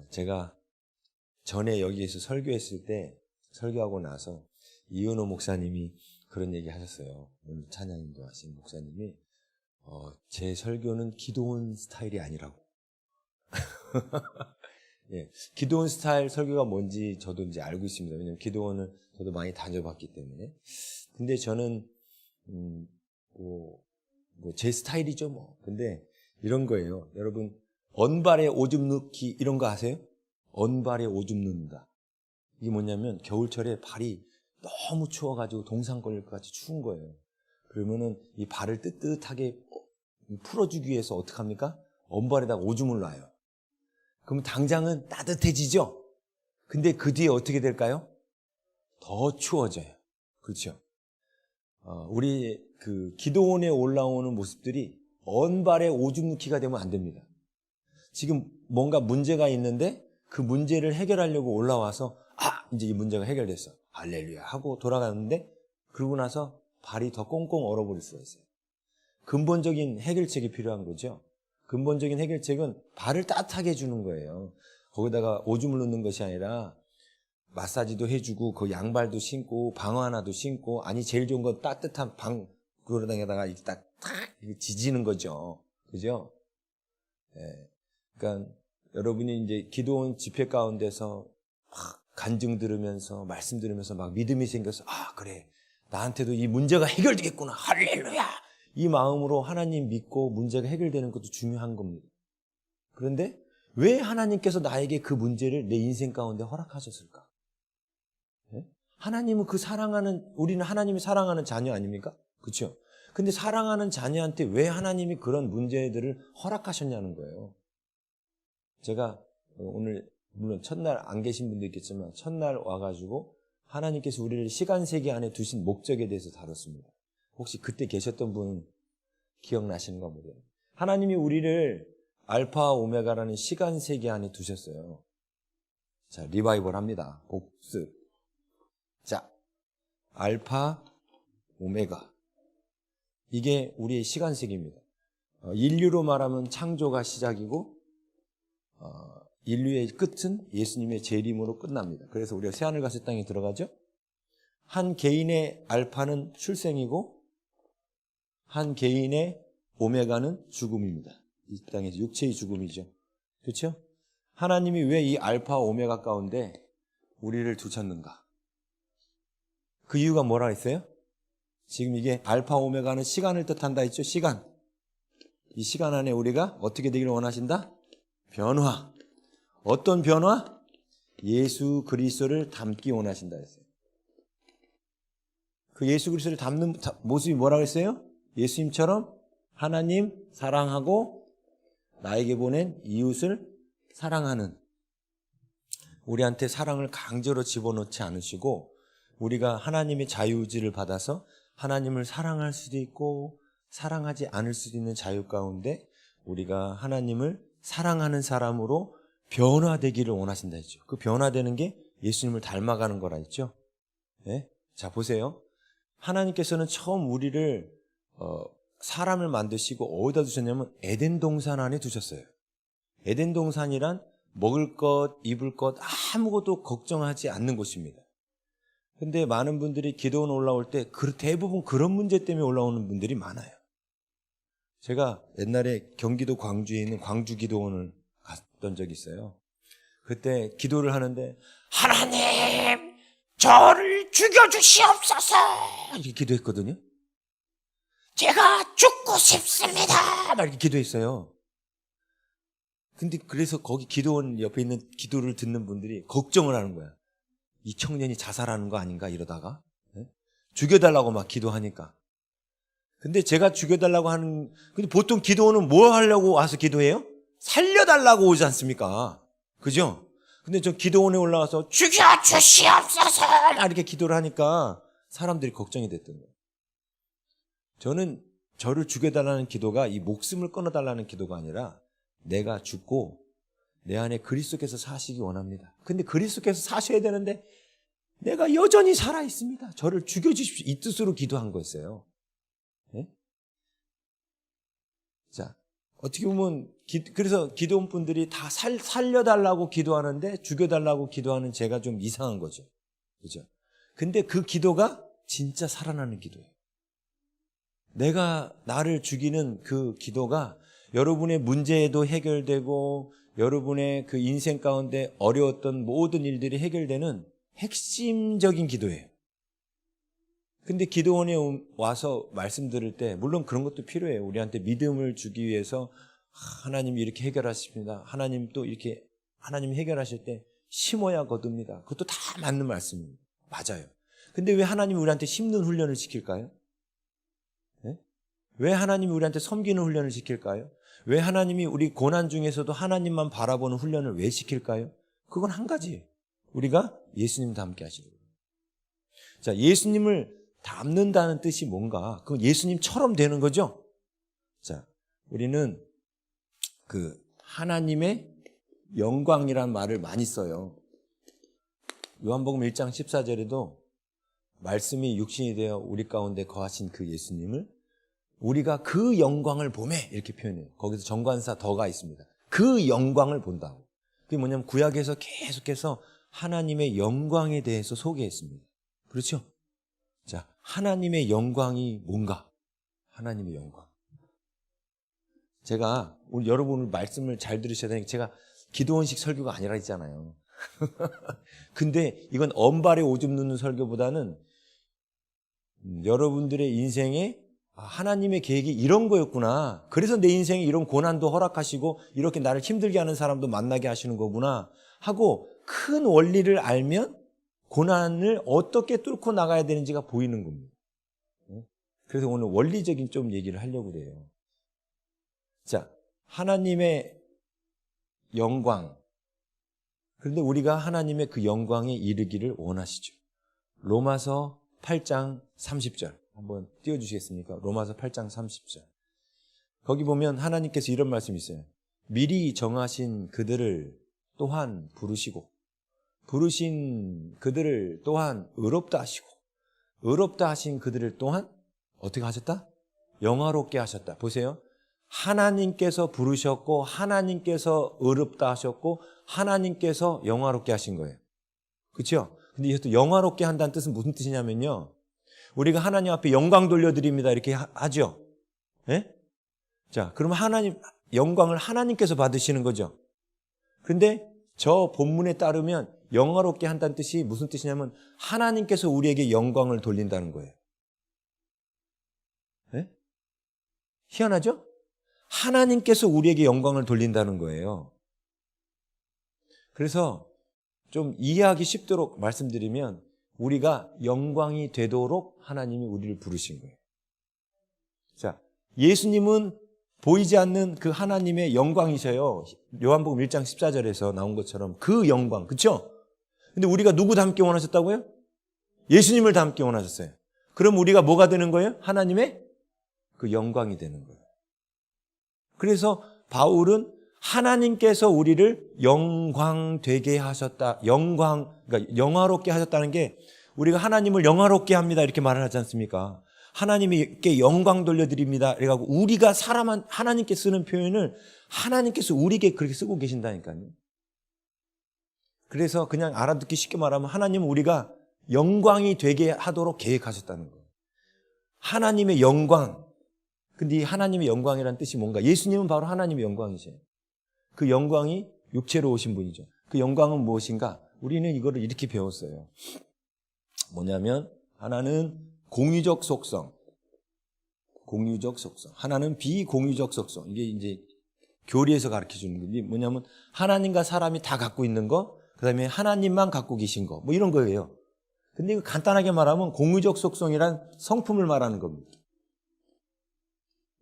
제가 전에 여기에서 설교했을 때 설교하고 나서 이은호 목사님이 그런 얘기 하셨어요. 오늘 찬양인도 하신 목사님이 제 설교는 기도원 스타일이 아니라고. 예, 기도원 스타일 설교가 뭔지 저도 이제 알고 있습니다. 왜냐면 기도원을 저도 많이 다녀봤기 때문에. 근데 저는 제 스타일이죠 뭐. 근데 이런 거예요. 여러분, 언발에 오줌 넣기 이런 거 아세요? 언발에 오줌 넣는다. 이게 뭐냐면 겨울철에 발이 너무 추워가지고 동상 걸릴 것 같이 추운 거예요. 그러면은 이 발을 뜨뜻하게 풀어주기 위해서 어떻게 합니까? 언발에다가 오줌을 놔요. 그럼 당장은 따뜻해지죠? 근데 그 뒤에 어떻게 될까요? 더 추워져요. 그렇죠? 우리 그 기도원에 올라오는 모습들이 언발에 오줌 넣기가 되면 안 됩니다. 지금 뭔가 문제가 있는데 그 문제를 해결하려고 올라와서 이제 이 문제가 해결됐어. 할렐루야 하고 돌아가는데 그러고 나서 발이 더 꽁꽁 얼어버릴 수가 있어요. 근본적인 해결책이 필요한 거죠. 근본적인 해결책은 발을 따뜻하게 해주는 거예요. 거기다가 오줌을 넣는 것이 아니라 마사지도 해주고 그 양발도 신고 방어 하나도 신고 아니 제일 좋은 건 따뜻한 그러다가 이렇게 딱 이렇게 지지는 거죠. 그죠? 예. 그러니까 여러분이 이제 기도원 집회 가운데서 막 간증 들으면서 말씀 들으면서 막 믿음이 생겨서 그래 나한테도 이 문제가 해결되겠구나 할렐루야 이 마음으로 하나님 믿고 문제가 해결되는 것도 중요한 겁니다. 그런데 왜 하나님께서 나에게 그 문제를 내 인생 가운데 허락하셨을까? 네? 하나님은 우리는 하나님이 사랑하는 자녀 아닙니까? 그렇죠? 근데 사랑하는 자녀한테 왜 하나님이 그런 문제들을 허락하셨냐는 거예요. 제가 오늘 물론 첫날 안 계신 분도 있겠지만 첫날 와가지고 하나님께서 우리를 시간 세계 안에 두신 목적에 대해서 다뤘습니다. 혹시 그때 계셨던 분 기억나시는가 모르겠어요. 하나님이 우리를 알파 오메가라는 시간 세계 안에 두셨어요. 자, 리바이벌 합니다. 복습. 자, 알파 오메가. 이게 우리의 시간 세계입니다. 인류로 말하면 창조가 시작이고 인류의 끝은 예수님의 재림으로 끝납니다. 그래서 우리가 새하늘 같은 땅에 들어가죠. 한 개인의 알파는 출생이고 한 개인의 오메가는 죽음입니다. 이 땅에서 육체의 죽음이죠. 그렇죠? 하나님이 왜 이 알파 오메가 가운데 우리를 두셨는가? 그 이유가 뭐라 했어요? 지금 이게 알파 오메가는 시간을 뜻한다 했죠? 시간. 이 시간 안에 우리가 어떻게 되기를 원하신다? 변화. 어떤 변화? 예수 그리스도를 닮기 원하신다 했어요. 그 예수 그리스도를 닮는 모습이 뭐라고 했어요? 예수님처럼 하나님 사랑하고 나에게 보낸 이웃을 사랑하는, 우리한테 사랑을 강제로 집어넣지 않으시고 우리가 하나님의 자유의지를 받아서 하나님을 사랑할 수도 있고 사랑하지 않을 수도 있는 자유 가운데 우리가 하나님을 사랑하는 사람으로 변화되기를 원하신다 했죠. 그 변화되는 게 예수님을 닮아가는 거라 했죠. 네? 자, 보세요. 하나님께서는 처음 우리를 사람을 만드시고 어디다 두셨냐면 에덴 동산 안에 두셨어요. 에덴 동산이란 먹을 것, 입을 것 아무것도 걱정하지 않는 곳입니다. 근데 많은 분들이 기도원 올라올 때 대부분 그런 문제 때문에 올라오는 분들이 많아요. 제가 옛날에 경기도 광주에 있는 광주 기도원을 갔던 적이 있어요. 그때 기도를 하는데 하나님 저를 죽여주시옵소서 이렇게 기도했거든요. 제가 죽고 싶습니다 막 이렇게 기도했어요. 근데 그래서 거기 기도원 옆에 있는 기도를 듣는 분들이 걱정을 하는 거야. 이 청년이 자살하는 거 아닌가 이러다가 죽여달라고 막 기도하니까. 근데 제가 죽여달라고 근데 보통 기도원은 뭐 하려고 와서 기도해요? 살려달라고 오지 않습니까? 그죠? 근데 저 기도원에 올라와서 죽여주시옵소서 이렇게 기도를 하니까 사람들이 걱정이 됐던 거예요. 저는 저를 죽여달라는 기도가 이 목숨을 끊어달라는 기도가 아니라 내가 죽고 내 안에 그리스도께서 사시기 원합니다. 근데 그리스도께서 사셔야 되는데 내가 여전히 살아있습니다. 저를 죽여주십시오. 이 뜻으로 기도한 거였어요. 네? 자, 어떻게 보면 그래서 기도원 분들이 다 살려달라고 기도하는데 죽여달라고 기도하는 제가 좀 이상한 거죠. 그죠? 근데 그 기도가 진짜 살아나는 기도예요. 내가 나를 죽이는 그 기도가 여러분의 문제도 해결되고 여러분의 그 인생 가운데 어려웠던 모든 일들이 해결되는 핵심적인 기도예요. 근데 기도원에 와서 말씀 들을 때 물론 그런 것도 필요해요. 우리한테 믿음을 주기 위해서 하나님이 이렇게 해결하십니다. 하나님 또 이렇게 하나님이 해결하실 때 심어야 거둡니다. 그것도 다 맞는 말씀입니다. 맞아요. 근데 왜 하나님이 우리한테 심는 훈련을 시킬까요? 네? 왜 하나님이 우리한테 섬기는 훈련을 시킬까요? 왜 하나님이 우리 고난 중에서도 하나님만 바라보는 훈련을 왜 시킬까요? 그건 한 가지예요. 우리가 예수님 닮게 하시는 거예요. 자, 예수님을 닮는다는 뜻이 뭔가? 그건 예수님처럼 되는 거죠? 자, 우리는 그 하나님의 영광이란 말을 많이 써요. 요한복음 1장 14절에도 말씀이 육신이 되어 우리 가운데 거하신 그 예수님을 우리가 그 영광을 보매 이렇게 표현해요. 거기서 정관사 더가 있습니다. 그 영광을 본다고. 그게 뭐냐면 구약에서 계속해서 하나님의 영광에 대해서 소개했습니다. 그렇죠? 자, 하나님의 영광이 뭔가? 하나님의 영광. 제가 오늘 여러분 말씀을 잘 들으셔야 되니까 제가 기도원식 설교가 아니라 했잖아요. 근데 이건 언발에 오줌 누는 설교보다는 여러분들의 인생에 하나님의 계획이 이런 거였구나. 그래서 내 인생에 이런 고난도 허락하시고 이렇게 나를 힘들게 하는 사람도 만나게 하시는 거구나 하고 큰 원리를 알면 고난을 어떻게 뚫고 나가야 되는지가 보이는 겁니다. 그래서 오늘 원리적인 좀 얘기를 하려고 그래요. 자, 하나님의 영광. 그런데 우리가 하나님의 그 영광에 이르기를 원하시죠. 로마서 8장 30절 한번 띄워주시겠습니까? 로마서 8장 30절. 거기 보면 하나님께서 이런 말씀이 있어요. 미리 정하신 그들을 또한 부르시고 부르신 그들을 또한 의롭다 하시고 의롭다 하신 그들을 또한 어떻게 하셨다? 영화롭게 하셨다. 보세요. 하나님께서 부르셨고 하나님께서 의롭다 하셨고 하나님께서 영화롭게 하신 거예요. 그렇죠? 근데 이것도 영화롭게 한다는 뜻은 무슨 뜻이냐면요. 우리가 하나님 앞에 영광 돌려드립니다. 이렇게 하죠. 예? 자, 그러면 하나님 영광을 하나님께서 받으시는 거죠. 근데 저 본문에 따르면 영화롭게 한다는 뜻이 무슨 뜻이냐면 하나님께서 우리에게 영광을 돌린다는 거예요. 예? 희한하죠? 하나님께서 우리에게 영광을 돌린다는 거예요. 그래서 좀 이해하기 쉽도록 말씀드리면 우리가 영광이 되도록 하나님이 우리를 부르신 거예요. 자, 예수님은 보이지 않는 그 하나님의 영광이셔요. 요한복음 1장 14절에서 나온 것처럼 그 영광, 그렇죠? 근데 우리가 누구 닮기 원하셨다고요? 예수님을 닮기 원하셨어요. 그럼 우리가 뭐가 되는 거예요? 하나님의 그 영광이 되는 거예요. 그래서 바울은 하나님께서 우리를 영광되게 하셨다. 그러니까 영화롭게 하셨다는 게 우리가 하나님을 영화롭게 합니다. 이렇게 말을 하지 않습니까? 하나님께 영광 돌려드립니다. 그래가지고 우리가 하나님께 쓰는 표현을 하나님께서 우리에게 그렇게 쓰고 계신다니까요. 그래서 그냥 알아듣기 쉽게 말하면 하나님은 우리가 영광이 되게 하도록 계획하셨다는 거예요. 하나님의 영광. 근데 이 하나님의 영광이라는 뜻이 뭔가? 예수님은 바로 하나님의 영광이세요. 그 영광이 육체로 오신 분이죠. 그 영광은 무엇인가? 우리는 이거를 이렇게 배웠어요. 뭐냐면 하나는 공유적 속성, 공유적 속성. 하나는 비공유적 속성. 이게 이제 교리에서 가르쳐 주는 게 뭐냐면 하나님과 사람이 다 갖고 있는 거, 그다음에 하나님만 갖고 계신 거, 뭐 이런 거예요. 근데 이거 간단하게 말하면 공유적 속성이란 성품을 말하는 겁니다.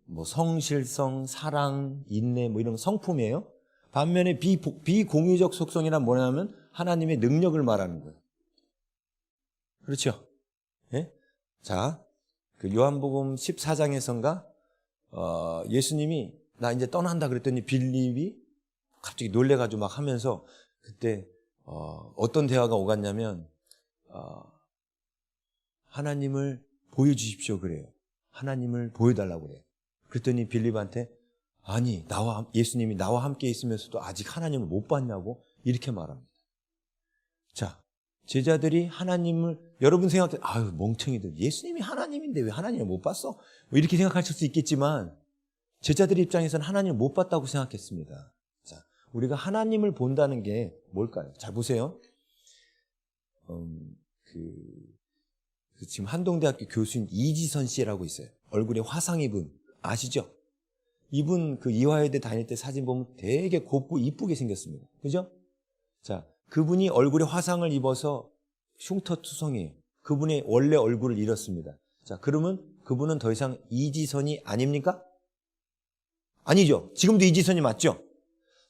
뭐 성실성, 사랑, 인내 뭐 이런 성품이에요. 반면에 비공유적 속성이란 뭐냐면 하나님의 능력을 말하는 거예요. 그렇죠? 예? 자, 그 요한복음 14장에선가 예수님이 나 이제 떠난다 그랬더니 빌립이 갑자기 놀래가지고 막 하면서 그때 어떤 대화가 오갔냐면 하나님을 보여주십시오 그래요. 하나님을 보여달라고 그래요. 그랬더니 빌립한테 아니, 예수님이 나와 함께 있으면서도 아직 하나님을 못 봤냐고 이렇게 말합니다. 자, 제자들이 하나님을, 여러분 생각해, 아유, 멍청이들. 예수님이 하나님인데 왜 하나님을 못 봤어? 뭐 이렇게 생각하실 수 있겠지만, 제자들 입장에서는 하나님을 못 봤다고 생각했습니다. 자, 우리가 하나님을 본다는 게 뭘까요? 자, 보세요. 지금 한동대학교 교수인 이지선 씨라고 있어요. 얼굴에 화상 입은, 아시죠? 이분 이화여대 다닐 때 사진 보면 되게 곱고 이쁘게 생겼습니다. 그죠? 자, 그분이 얼굴에 화상을 입어서 흉터투성이에요. 그분의 원래 얼굴을 잃었습니다. 자, 그러면 그분은 더 이상 이지선이 아닙니까? 아니죠. 지금도 이지선이 맞죠?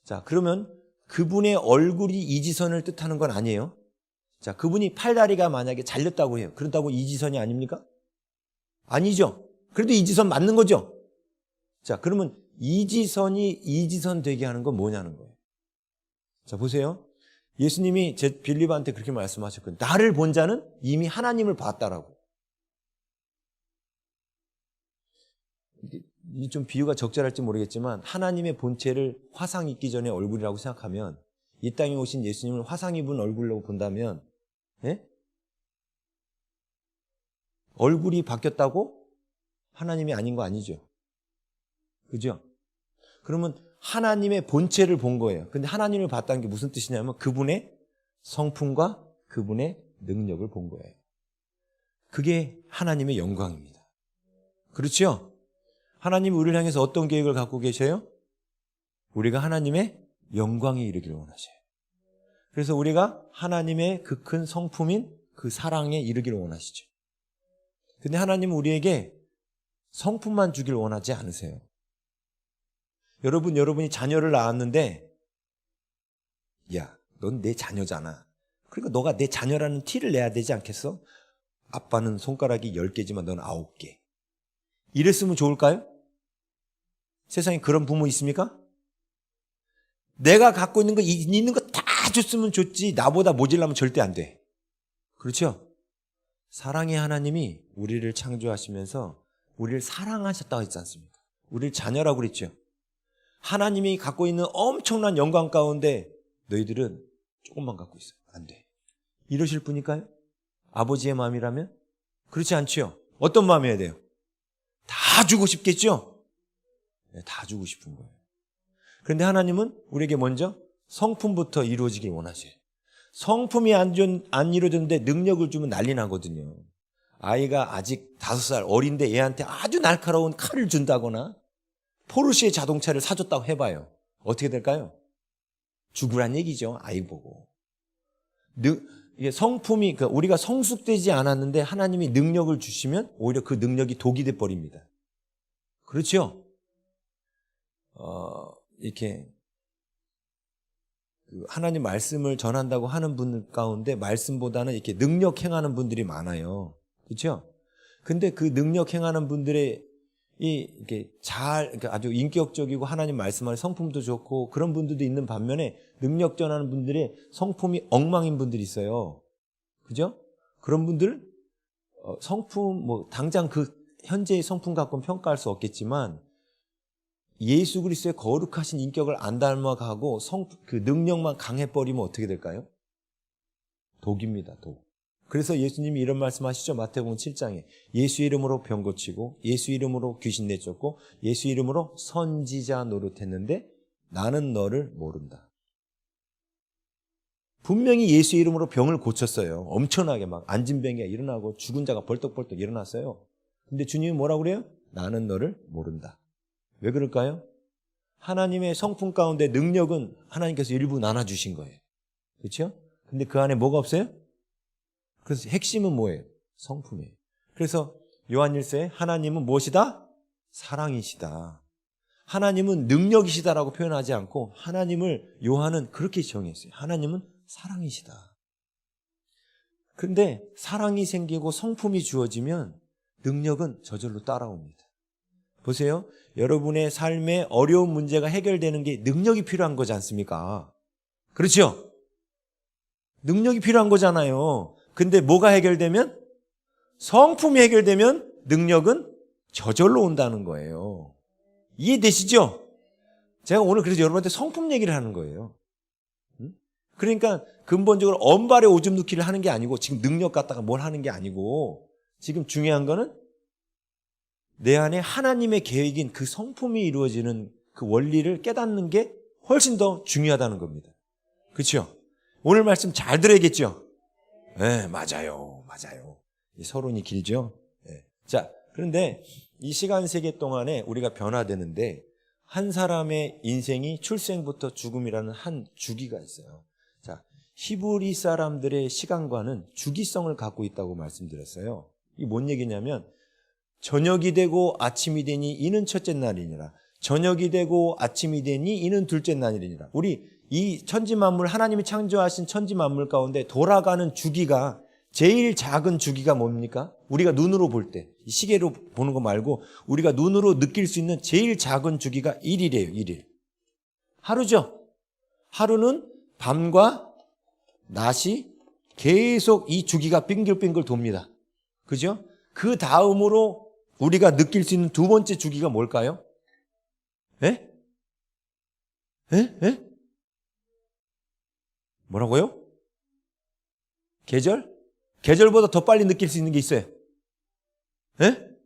자, 그러면 그분의 얼굴이 이지선을 뜻하는 건 아니에요. 자, 그분이 팔다리가 만약에 잘렸다고 해요. 그렇다고 이지선이 아닙니까? 아니죠. 그래도 이지선 맞는 거죠? 자, 그러면 이지선이 이지선 되게 하는 건 뭐냐는 거예요. 자, 보세요. 예수님이 빌립한테 그렇게 말씀하셨거든요. 나를 본 자는 이미 하나님을 봤다라고. 이게 좀 비유가 적절할지 모르겠지만 하나님의 본체를 화상 입기 전에 얼굴이라고 생각하면 이 땅에 오신 예수님을 화상 입은 얼굴로 본다면 얼굴이 바뀌었다고 하나님이 아닌 거 아니죠? 그죠? 그러면 하나님의 본체를 본 거예요. 근데 하나님을 봤다는 게 무슨 뜻이냐면 그분의 성품과 그분의 능력을 본 거예요. 그게 하나님의 영광입니다. 그렇죠? 하나님이 우리를 향해서 어떤 계획을 갖고 계셔요? 우리가 하나님의 영광에 이르기를 원하셔요. 그래서 우리가 하나님의 그 큰 성품인 그 사랑에 이르기를 원하시죠. 근데 하나님은 우리에게 성품만 주길 원하지 않으세요. 여러분이 자녀를 낳았는데 야, 넌 내 자녀잖아. 그러니까 너가 내 자녀라는 티를 내야 되지 않겠어? 아빠는 손가락이 10개지만 넌 9개. 이랬으면 좋을까요? 세상에 그런 부모 있습니까? 내가 갖고 있는 거 다 줬으면 좋지 나보다 모질라면 절대 안 돼. 그렇죠? 사랑의 하나님이 우리를 창조하시면서 우리를 사랑하셨다고 했지 않습니까? 우리를 자녀라고 그랬죠. 하나님이 갖고 있는 엄청난 영광 가운데 너희들은 조금만 갖고 있어요. 안 돼. 이러실 분일까요? 아버지의 마음이라면? 그렇지 않죠. 어떤 마음이어야 돼요? 다 주고 싶겠죠? 네, 다 주고 싶은 거예요. 그런데 하나님은 우리에게 먼저 성품부터 이루어지길 원하셔요. 성품이 안 이루어졌는데 능력을 주면 난리 나거든요. 아이가 아직 5살 어린데 얘한테 아주 날카로운 칼을 준다거나 포르쉐 자동차를 사줬다고 해봐요. 어떻게 될까요? 죽으란 얘기죠. 아이 보고. 이게 성품이, 우리가 성숙되지 않았는데 하나님이 능력을 주시면 오히려 그 능력이 독이 돼버립니다. 그렇죠? 이렇게 하나님 말씀을 전한다고 하는 분들 가운데 말씀보다는 이렇게 능력 행하는 분들이 많아요. 그렇죠? 근데 그 능력 행하는 분들의 이렇게 그러니까 아주 인격적이고 하나님 말씀하는 성품도 좋고 그런 분들도 있는 반면에 능력 전하는 분들의 성품이 엉망인 분들이 있어요. 그죠? 그런 분들 성품 당장 그 현재의 성품 갖고는 평가할 수 없겠지만 예수 그리스도의 거룩하신 인격을 안 닮아가고 그 능력만 강해버리면 어떻게 될까요? 독입니다. 독. 그래서 예수님이 이런 말씀하시죠. 마태복음 7장에 예수 이름으로 병 고치고 예수 이름으로 귀신 내쫓고 예수 이름으로 선지자 노릇했는데 나는 너를 모른다. 분명히 예수 이름으로 병을 고쳤어요. 엄청나게 막 안진병이 일어나고 죽은 자가 벌떡벌떡 일어났어요. 근데 주님이 뭐라고 그래요? 나는 너를 모른다. 왜 그럴까요? 하나님의 성품 가운데 능력은 하나님께서 일부 나눠주신 거예요. 그렇죠? 근데 그 안에 뭐가 없어요? 그래서 핵심은 뭐예요? 성품이에요. 그래서 요한일서에 하나님은 무엇이다? 사랑이시다. 하나님은 능력이시다라고 표현하지 않고 하나님을 요한은 그렇게 정했어요. 하나님은 사랑이시다. 그런데 사랑이 생기고 성품이 주어지면 능력은 저절로 따라옵니다. 보세요. 여러분의 삶에 어려운 문제가 해결되는 게 능력이 필요한 거지 않습니까? 그렇죠? 능력이 필요한 거잖아요. 근데 뭐가 해결되면? 성품이 해결되면 능력은 저절로 온다는 거예요. 이해되시죠? 제가 오늘 그래서 여러분한테 성품 얘기를 하는 거예요. 그러니까 근본적으로 언발에 오줌 넣기를 하는 게 아니고 지금 능력 갖다가 뭘 하는 게 아니고 지금 중요한 거는 내 안에 하나님의 계획인 그 성품이 이루어지는 그 원리를 깨닫는 게 훨씬 더 중요하다는 겁니다. 그렇죠? 오늘 말씀 잘 들어야겠죠? 네, 맞아요. 이 서론이 길죠? 네. 자, 그런데 이 시간 세계 동안에 우리가 변화되는데 한 사람의 인생이 출생부터 죽음이라는 한 주기가 있어요. 자, 히브리 사람들의 시간관은 주기성을 갖고 있다고 말씀드렸어요. 이게 뭔 얘기냐면 저녁이 되고 아침이 되니 이는 첫째 날이니라. 저녁이 되고 아침이 되니 이는 둘째 날이니라. 우리 이 천지만물 하나님이 창조하신 천지만물 가운데 돌아가는 주기가 제일 작은 주기가 뭡니까? 우리가 눈으로 볼 때, 시계로 보는 거 말고 우리가 눈으로 느낄 수 있는 제일 작은 주기가 1일이에요. 1일. 하루죠. 하루는 밤과 낮이 계속 이 주기가 빙글빙글 돕니다. 그죠? 그 다음으로 우리가 느낄 수 있는 두 번째 주기가 뭘까요? 예? 예? 뭐라고요? 계절? 계절보다 더 빨리 느낄 수 있는 게 있어요. 예?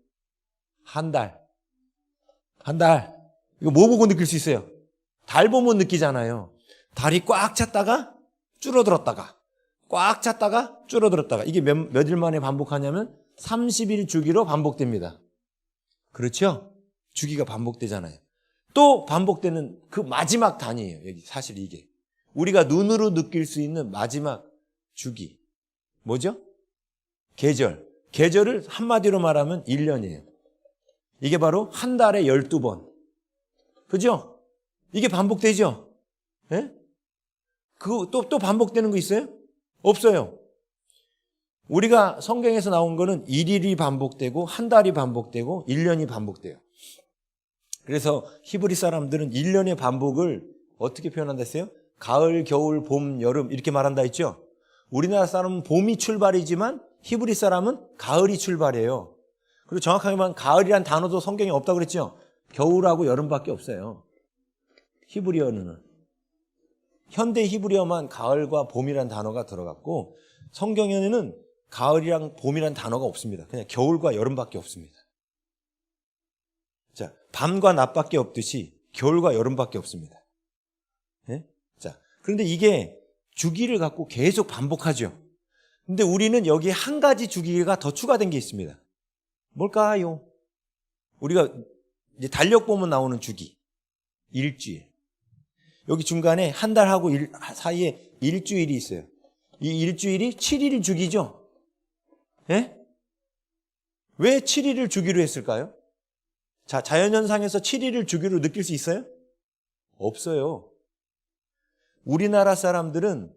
한 달. 이거 뭐 보고 느낄 수 있어요? 달 보면 느끼잖아요. 달이 꽉 찼다가 줄어들었다가 꽉 찼다가 줄어들었다가 이게 며칠 만에 반복하냐면 30일 주기로 반복됩니다. 그렇죠? 주기가 반복되잖아요. 또 반복되는 그 마지막 단위예요. 여기 사실 이게. 우리가 눈으로 느낄 수 있는 마지막 주기. 뭐죠? 계절. 계절을 한마디로 말하면 1년이에요. 이게 바로 한 달에 12번. 그죠? 이게 반복되죠? 예? 또 반복되는 거 있어요? 없어요. 우리가 성경에서 나온 거는 1일이 반복되고 한 달이 반복되고 1년이 반복돼요. 그래서 히브리 사람들은 1년의 반복을 어떻게 표현한다 했어요? 가을, 겨울, 봄, 여름 이렇게 말한다 했죠? 우리나라 사람은 봄이 출발이지만 히브리 사람은 가을이 출발이에요. 그리고 정확하게 말하면 가을이란 단어도 성경에 없다고 그랬죠? 겨울하고 여름밖에 없어요. 히브리어는. 현대 히브리어만 가을과 봄이란 단어가 들어갔고 성경에는 가을이랑 봄이란 단어가 없습니다. 그냥 겨울과 여름밖에 없습니다. 자, 밤과 낮밖에 없듯이 겨울과 여름밖에 없습니다. 네? 자, 그런데 이게 주기를 갖고 계속 반복하죠. 근데 우리는 여기에 한 가지 주기가 더 추가된 게 있습니다. 뭘까요? 우리가 이제 달력 보면 나오는 주기. 일주일. 여기 중간에 한 달하고 사이에 일주일이 있어요. 이 일주일이 7일 주기죠? 예? 왜 7일을 주기로 했을까요? 자, 자연현상에서 7일을 주기로 느낄 수 있어요? 없어요. 우리나라 사람들은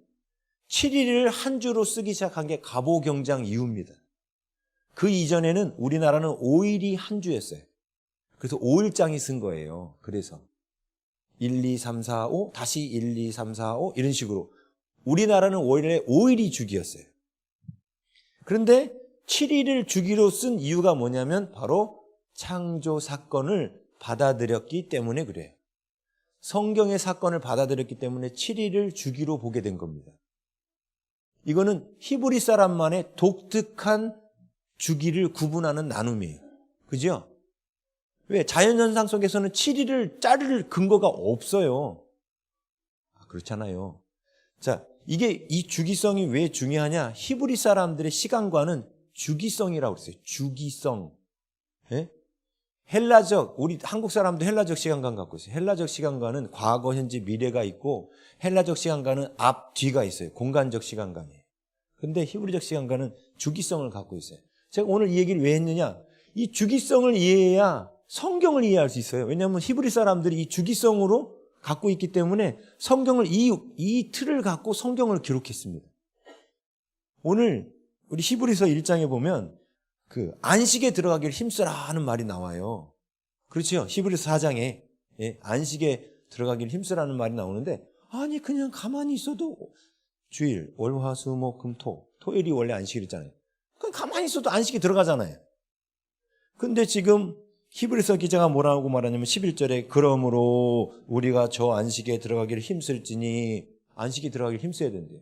7일을 한 주로 쓰기 시작한 게 갑오경장 이후입니다. 그 이전에는 우리나라는 5일이 한 주였어요. 그래서 5일장이 쓴 거예요. 그래서 1, 2, 3, 4, 5 다시 1, 2, 3, 4, 5 이런 식으로 우리나라는 원래 5일이 주기였어요. 그런데 7일을 주기로 쓴 이유가 뭐냐면 바로 창조 사건을 받아들였기 때문에 그래요. 성경의 사건을 받아들였기 때문에 7일을 주기로 보게 된 겁니다. 이거는 히브리 사람만의 독특한 주기를 구분하는 나눔이에요. 그죠? 왜? 자연현상 속에서는 7일을 자를 근거가 없어요. 그렇잖아요. 자, 이 주기성이 왜 중요하냐? 히브리 사람들의 시간관은 주기성이라고 그랬어요. 주기성. 예? 헬라적, 우리 한국 사람도 헬라적 시간관 갖고 있어요. 헬라적 시간관은 과거, 현재, 미래가 있고 헬라적 시간관은 앞, 뒤가 있어요. 공간적 시간관이에요. 근데 히브리적 시간관은 주기성을 갖고 있어요. 제가 오늘 이 얘기를 왜 했느냐? 이 주기성을 이해해야 성경을 이해할 수 있어요. 왜냐하면 히브리 사람들이 이 주기성으로 갖고 있기 때문에 성경을 이 틀을 갖고 성경을 기록했습니다. 오늘 우리 히브리서 1장에 보면 그 안식에 들어가기를 힘쓰라 하는 말이 나와요. 그렇죠? 히브리서 4장에 안식에 들어가기를 힘쓰라는 말이 나오는데 아니 그냥 가만히 있어도 주일, 월, 화, 수, 목, 금, 토 토요일이 원래 안식일이잖아요. 그냥 가만히 있어도 안식에 들어가잖아요. 근데 지금 히브리서 기자가 뭐라고 말하냐면 11절에 그러므로 우리가 저 안식에 들어가기를 힘쓸지니 안식에 들어가기를 힘써야 된대요.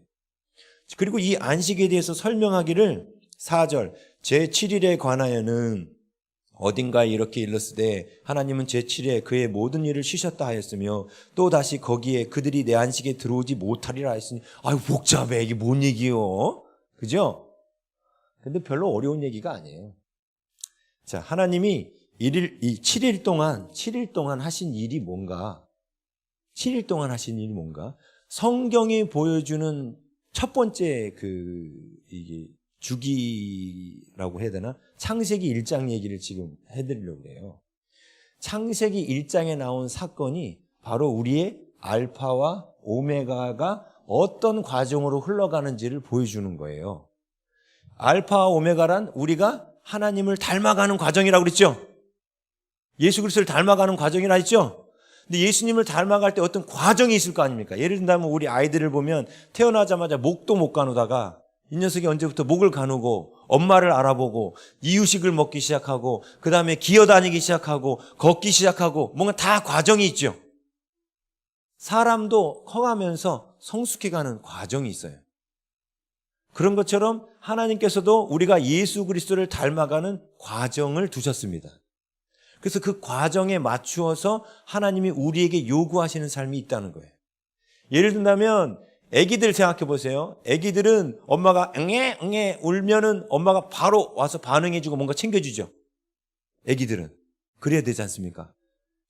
그리고 이 안식에 대해서 설명하기를 4절 제7일에 관하여는 어딘가에 이렇게 일렀으되 하나님은 제7일에 그의 모든 일을 쉬셨다 하였으며 또 다시 거기에 그들이 내 안식에 들어오지 못하리라 하였으니 아유 복잡해 이게 뭔 얘기요? 그죠? 근데 별로 어려운 얘기가 아니에요. 자, 하나님이 이 7일 동안 하신 일이 뭔가? 7일 동안 하신 일이 뭔가? 성경이 보여주는 첫 번째 이게 주기라고 해야 되나? 창세기 1장 얘기를 지금 해드리려고 해요. 창세기 1장에 나온 사건이 바로 우리의 알파와 오메가가 어떤 과정으로 흘러가는지를 보여주는 거예요. 알파와 오메가란 우리가 하나님을 닮아가는 과정이라고 그랬죠? 예수 그리스도를 닮아가는 과정이라 했죠? 근데 예수님을 닮아갈 때 어떤 과정이 있을 거 아닙니까? 예를 들면 우리 아이들을 보면 태어나자마자 목도 못 가누다가 이 녀석이 언제부터 목을 가누고 엄마를 알아보고 이유식을 먹기 시작하고 그 다음에 기어다니기 시작하고 걷기 시작하고 뭔가 다 과정이 있죠. 사람도 커가면서 성숙해가는 과정이 있어요. 그런 것처럼 하나님께서도 우리가 예수 그리스도를 닮아가는 과정을 두셨습니다. 그래서 그 과정에 맞추어서 하나님이 우리에게 요구하시는 삶이 있다는 거예요. 예를 든다면 아기들 생각해 보세요. 아기들은 엄마가 응애 울면은 엄마가 바로 와서 반응해주고 뭔가 챙겨주죠. 아기들은 그래야 되지 않습니까?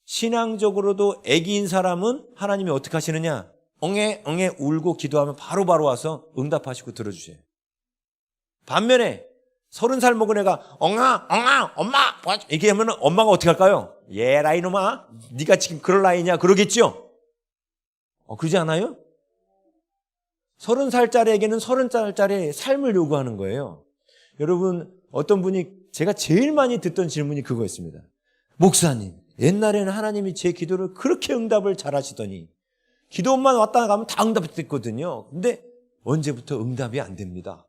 신앙적으로도 아기인 사람은 하나님이 어떻게 하시느냐? 응애 울고 기도하면 바로바로 와서 응답하시고 들어주세요. 반면에 30살 먹은 애가 엄마 이렇게 하면 엄마가 어떻게 할까요? 얘라 이놈아 네가 지금 그럴 나이냐 그러겠죠? 그러지 않아요? 30살짜리에게는 30살짜리 삶을 요구하는 거예요. 여러분 어떤 분이 제가 제일 많이 듣던 질문이 그거였습니다. 목사님 옛날에는 하나님이 제 기도를 그렇게 응답을 잘 하시더니 기도만 왔다 가면 다 응답됐거든요. 근데 언제부터 응답이 안 됩니다.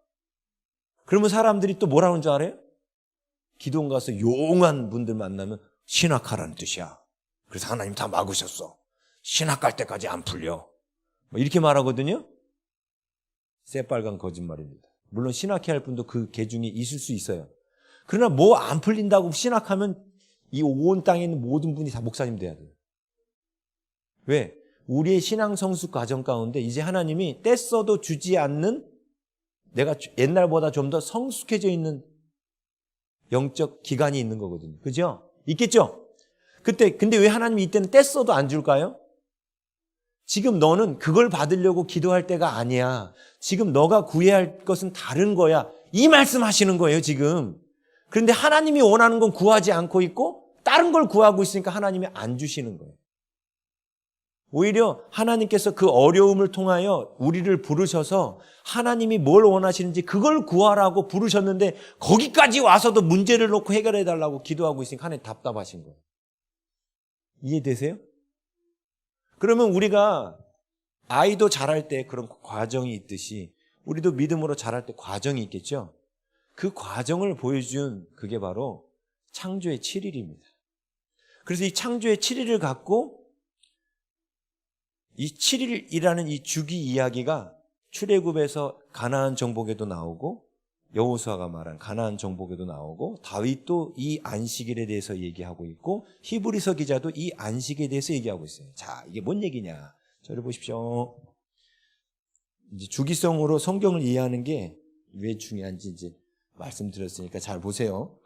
그러면 사람들이 또 뭐라는 줄 알아요? 기도원 가서 용한 분들 만나면 신학하라는 뜻이야. 그래서 하나님 다 막으셨어. 신학 갈 때까지 안 풀려. 이렇게 말하거든요. 새빨간 거짓말입니다. 물론 신학해야 할 분도 그 개 중에 있을 수 있어요. 그러나 뭐 안 풀린다고 신학하면 이 온 땅에 있는 모든 분이 다 목사님 돼야 돼요. 왜? 우리의 신앙 성숙 과정 가운데 이제 하나님이 떼써도 주지 않는 내가 옛날보다 좀 더 성숙해져 있는 영적 기간이 있는 거거든요. 그죠? 있겠죠? 근데 왜 하나님이 이때는 떼써도 안 줄까요? 지금 너는 그걸 받으려고 기도할 때가 아니야. 지금 너가 구해야 할 것은 다른 거야. 이 말씀 하시는 거예요, 지금. 그런데 하나님이 원하는 건 구하지 않고 있고 다른 걸 구하고 있으니까 하나님이 안 주시는 거예요. 오히려 하나님께서 그 어려움을 통하여 우리를 부르셔서 하나님이 뭘 원하시는지 그걸 구하라고 부르셨는데 거기까지 와서도 문제를 놓고 해결해달라고 기도하고 있으니까 하나님 답답하신 거예요. 이해되세요? 그러면 우리가 아이도 자랄 때 그런 과정이 있듯이 우리도 믿음으로 자랄 때 과정이 있겠죠? 그 과정을 보여준 그게 바로 창조의 7일입니다. 그래서 이 창조의 7일을 갖고 이 7일이라는 이 주기 이야기가 출애굽에서 가나안 정복에도 나오고 여호수아가 말한 가나안 정복에도 나오고 다윗도 이 안식일에 대해서 얘기하고 있고 히브리서 기자도 이 안식에 대해서 얘기하고 있어요. 자, 이게 뭔 얘기냐? 저를 보십시오. 이제 주기성으로 성경을 이해하는 게 왜 중요한지 이제 말씀드렸으니까 잘 보세요.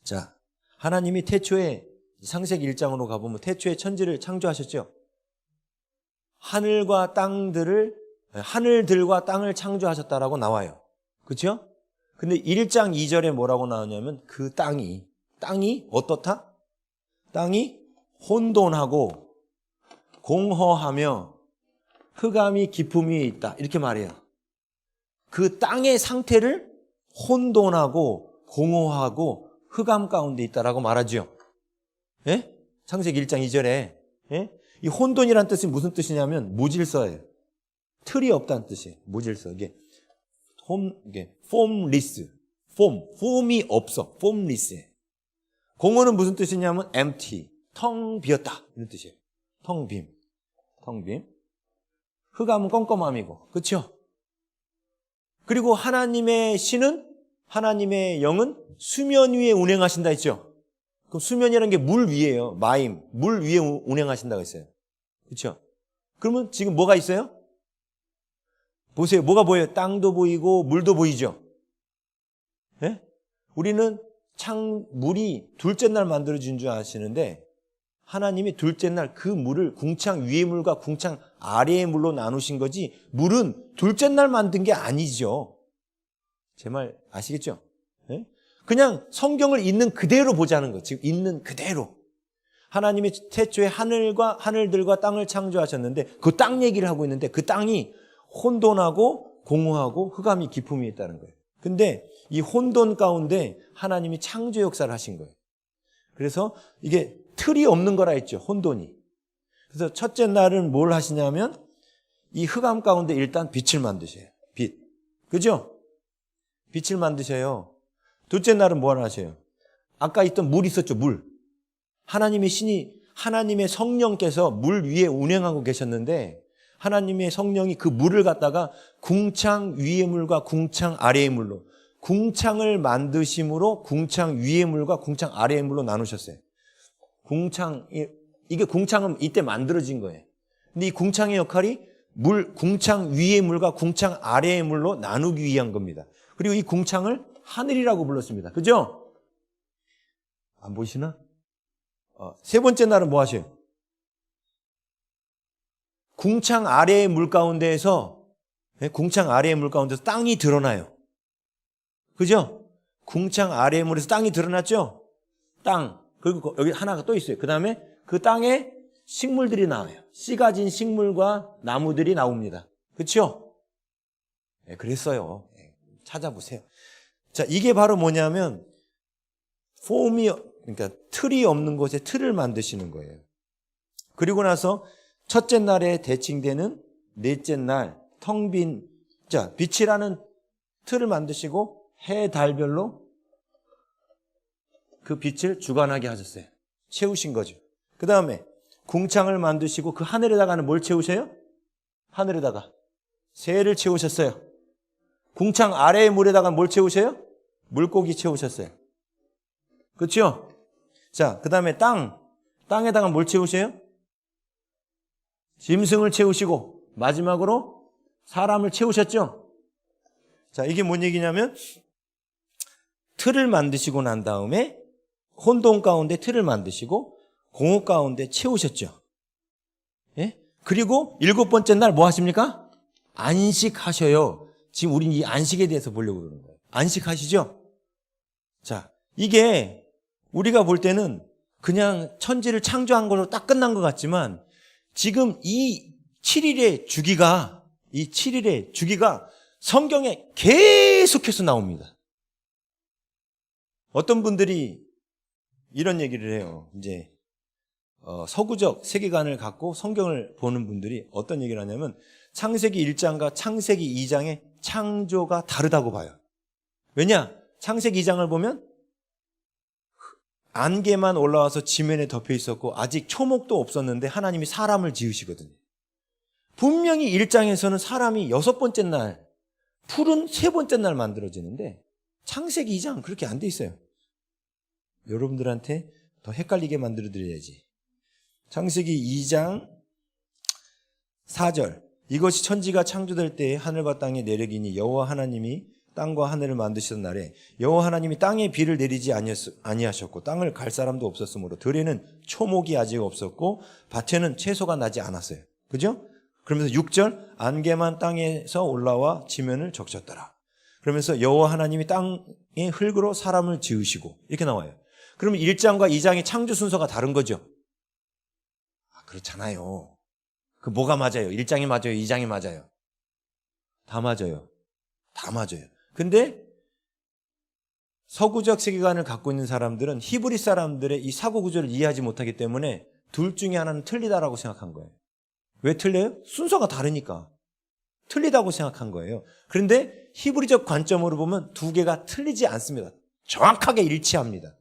자, 하나님이 태초에 창세기 1장으로 가보면 태초에 천지를 창조하셨죠. 하늘들과 땅을 창조하셨다라고 나와요. 그렇죠? 근데 1장 2절에 뭐라고 나오냐면 그 땅이 어떻다? 땅이 혼돈하고 공허하며 흑암이 깊음 위에 있다. 이렇게 말해요. 그 땅의 상태를 혼돈하고 공허하고 흑암 가운데 있다라고 말하죠. 예? 창세기 1장 2절에 예? 이 혼돈이란 뜻이 무슨 뜻이냐면 무질서예요. 틀이 없다는 뜻이에요. 무질서. 이게 폼리스. 폼이 없어. 폼리스해. 공허는 무슨 뜻이냐면 empty, 텅 비었다 이런 뜻이에요. 텅 빔. 흑암은 껌껌함이고, 그렇죠? 그리고 하나님의 신은, 하나님의 영은 수면 위에 운행하신다 했죠? 그럼 수면이라는 게 물 위에요. 마임, 물 위에 운행하신다고 했어요. 그렇죠? 그러면 지금 뭐가 있어요? 보세요. 뭐가 보여요? 땅도 보이고 물도 보이죠? 예? 우리는 물이 둘째 날 만들어진 줄 아시는데 하나님이 둘째 날 그 물을 궁창 위의 물과 궁창 아래의 물로 나누신 거지 물은 둘째 날 만든 게 아니죠. 제 말 아시겠죠? 예? 그냥 성경을 있는 그대로 보자는 거. 지금 있는 그대로. 하나님이 태초에 하늘들과 땅을 창조하셨는데 그 땅 얘기를 하고 있는데 그 땅이 혼돈하고 공허하고 흑암이 기품이 있다는 거예요. 근데 이 혼돈 가운데 하나님이 창조 역사를 하신 거예요. 그래서 이게 틀이 없는 거라 했죠. 혼돈이. 그래서 첫째 날은 뭘 하시냐면 이 흑암 가운데 일단 빛을 만드셔요. 빛. 그죠? 빛을 만드셔요. 둘째 날은 뭘 하셔요? 아까 있던 물 있었죠. 물. 하나님의 신이 하나님의 성령께서 물 위에 운행하고 계셨는데 하나님의 성령이 그 물을 갖다가 궁창 위의 물과 궁창 아래의 물로 궁창을 만드심으로 궁창 위의 물과 궁창 아래의 물로 나누셨어요. 이게 궁창은 이때 만들어진 거예요. 근데 이 궁창의 역할이 궁창 위의 물과 궁창 아래의 물로 나누기 위한 겁니다. 그리고 이 궁창을 하늘이라고 불렀습니다. 그죠? 안 보이시나? 세 번째 날은 뭐 하셔요? 궁창 아래의 물 가운데에서 땅이 드러나요. 그죠? 궁창 아래의 물에서 땅이 드러났죠? 땅. 그리고 여기 하나가 또 있어요. 그 다음에 그 땅에 식물들이 나와요. 씨 가진 식물과 나무들이 나옵니다. 그렇죠? 네, 그랬어요. 네, 찾아보세요. 자, 이게 바로 뭐냐면 그러니까 틀이 없는 곳에 틀을 만드시는 거예요. 그리고 나서 첫째 날에 대칭되는 넷째 날 텅 빈 빛이라는 틀을 만드시고 해 달별로 그 빛을 주관하게 하셨어요. 채우신 거죠. 그 다음에 궁창을 만드시고 그 하늘에다가는 뭘 채우셔요? 하늘에다가 새를 채우셨어요. 궁창 아래의 물에다가 뭘 채우셔요? 물고기 채우셨어요. 그렇죠? 자, 그 다음에 땅에다가 뭘 채우셔요? 짐승을 채우시고 마지막으로 사람을 채우셨죠? 자, 이게 뭔 얘기냐면 틀을 만드시고 난 다음에 혼돈 가운데 틀을 만드시고 공허 가운데 채우셨죠. 예? 그리고 일곱 번째 날 뭐 하십니까? 안식하셔요. 지금 우리는 이 안식에 대해서 보려고 그러는 거예요. 안식하시죠? 자, 이게 우리가 볼 때는 그냥 천지를 창조한 걸로 딱 끝난 것 같지만 지금 이 7일의 주기가 성경에 계속해서 나옵니다. 어떤 분들이 이런 얘기를 해요. 이제 서구적 세계관을 갖고 성경을 보는 분들이 어떤 얘기를 하냐면 창세기 1장과 창세기 2장의 창조가 다르다고 봐요. 왜냐? 창세기 2장을 보면 안개만 올라와서 지면에 덮여 있었고 아직 초목도 없었는데 하나님이 사람을 지으시거든요. 분명히 1장에서는 사람이 6번째 날, 풀은 3번째 날 만들어지는데 창세기 2장은 그렇게 안 돼 있어요. 여러분들한테 더 헷갈리게 만들어드려야지. 창세기 2장 4절 이것이 천지가 창조될 때에 하늘과 땅의 내력이니 여호와 하나님이 땅과 하늘을 만드시던 날에 여호와 하나님이 땅에 비를 내리지 아니하셨고 땅을 갈 사람도 없었으므로 들에는 초목이 아직 없었고 밭에는 채소가 나지 않았어요. 그죠? 그러면서 6절 안개만 땅에서 올라와 지면을 적셨더라. 그러면서 여호와 하나님이 땅의 흙으로 사람을 지으시고 이렇게 나와요. 그러면 1장과 2장의 창조 순서가 다른 거죠? 그렇잖아요. 그 뭐가 맞아요? 1장이 맞아요? 2장이 맞아요? 다 맞아요. 다 맞아요. 근데 서구적 세계관을 갖고 있는 사람들은 히브리 사람들의 이 사고 구조를 이해하지 못하기 때문에 둘 중에 하나는 틀리다라고 생각한 거예요. 왜 틀려요? 순서가 다르니까. 틀리다고 생각한 거예요. 그런데 히브리적 관점으로 보면 두 개가 틀리지 않습니다. 정확하게 일치합니다.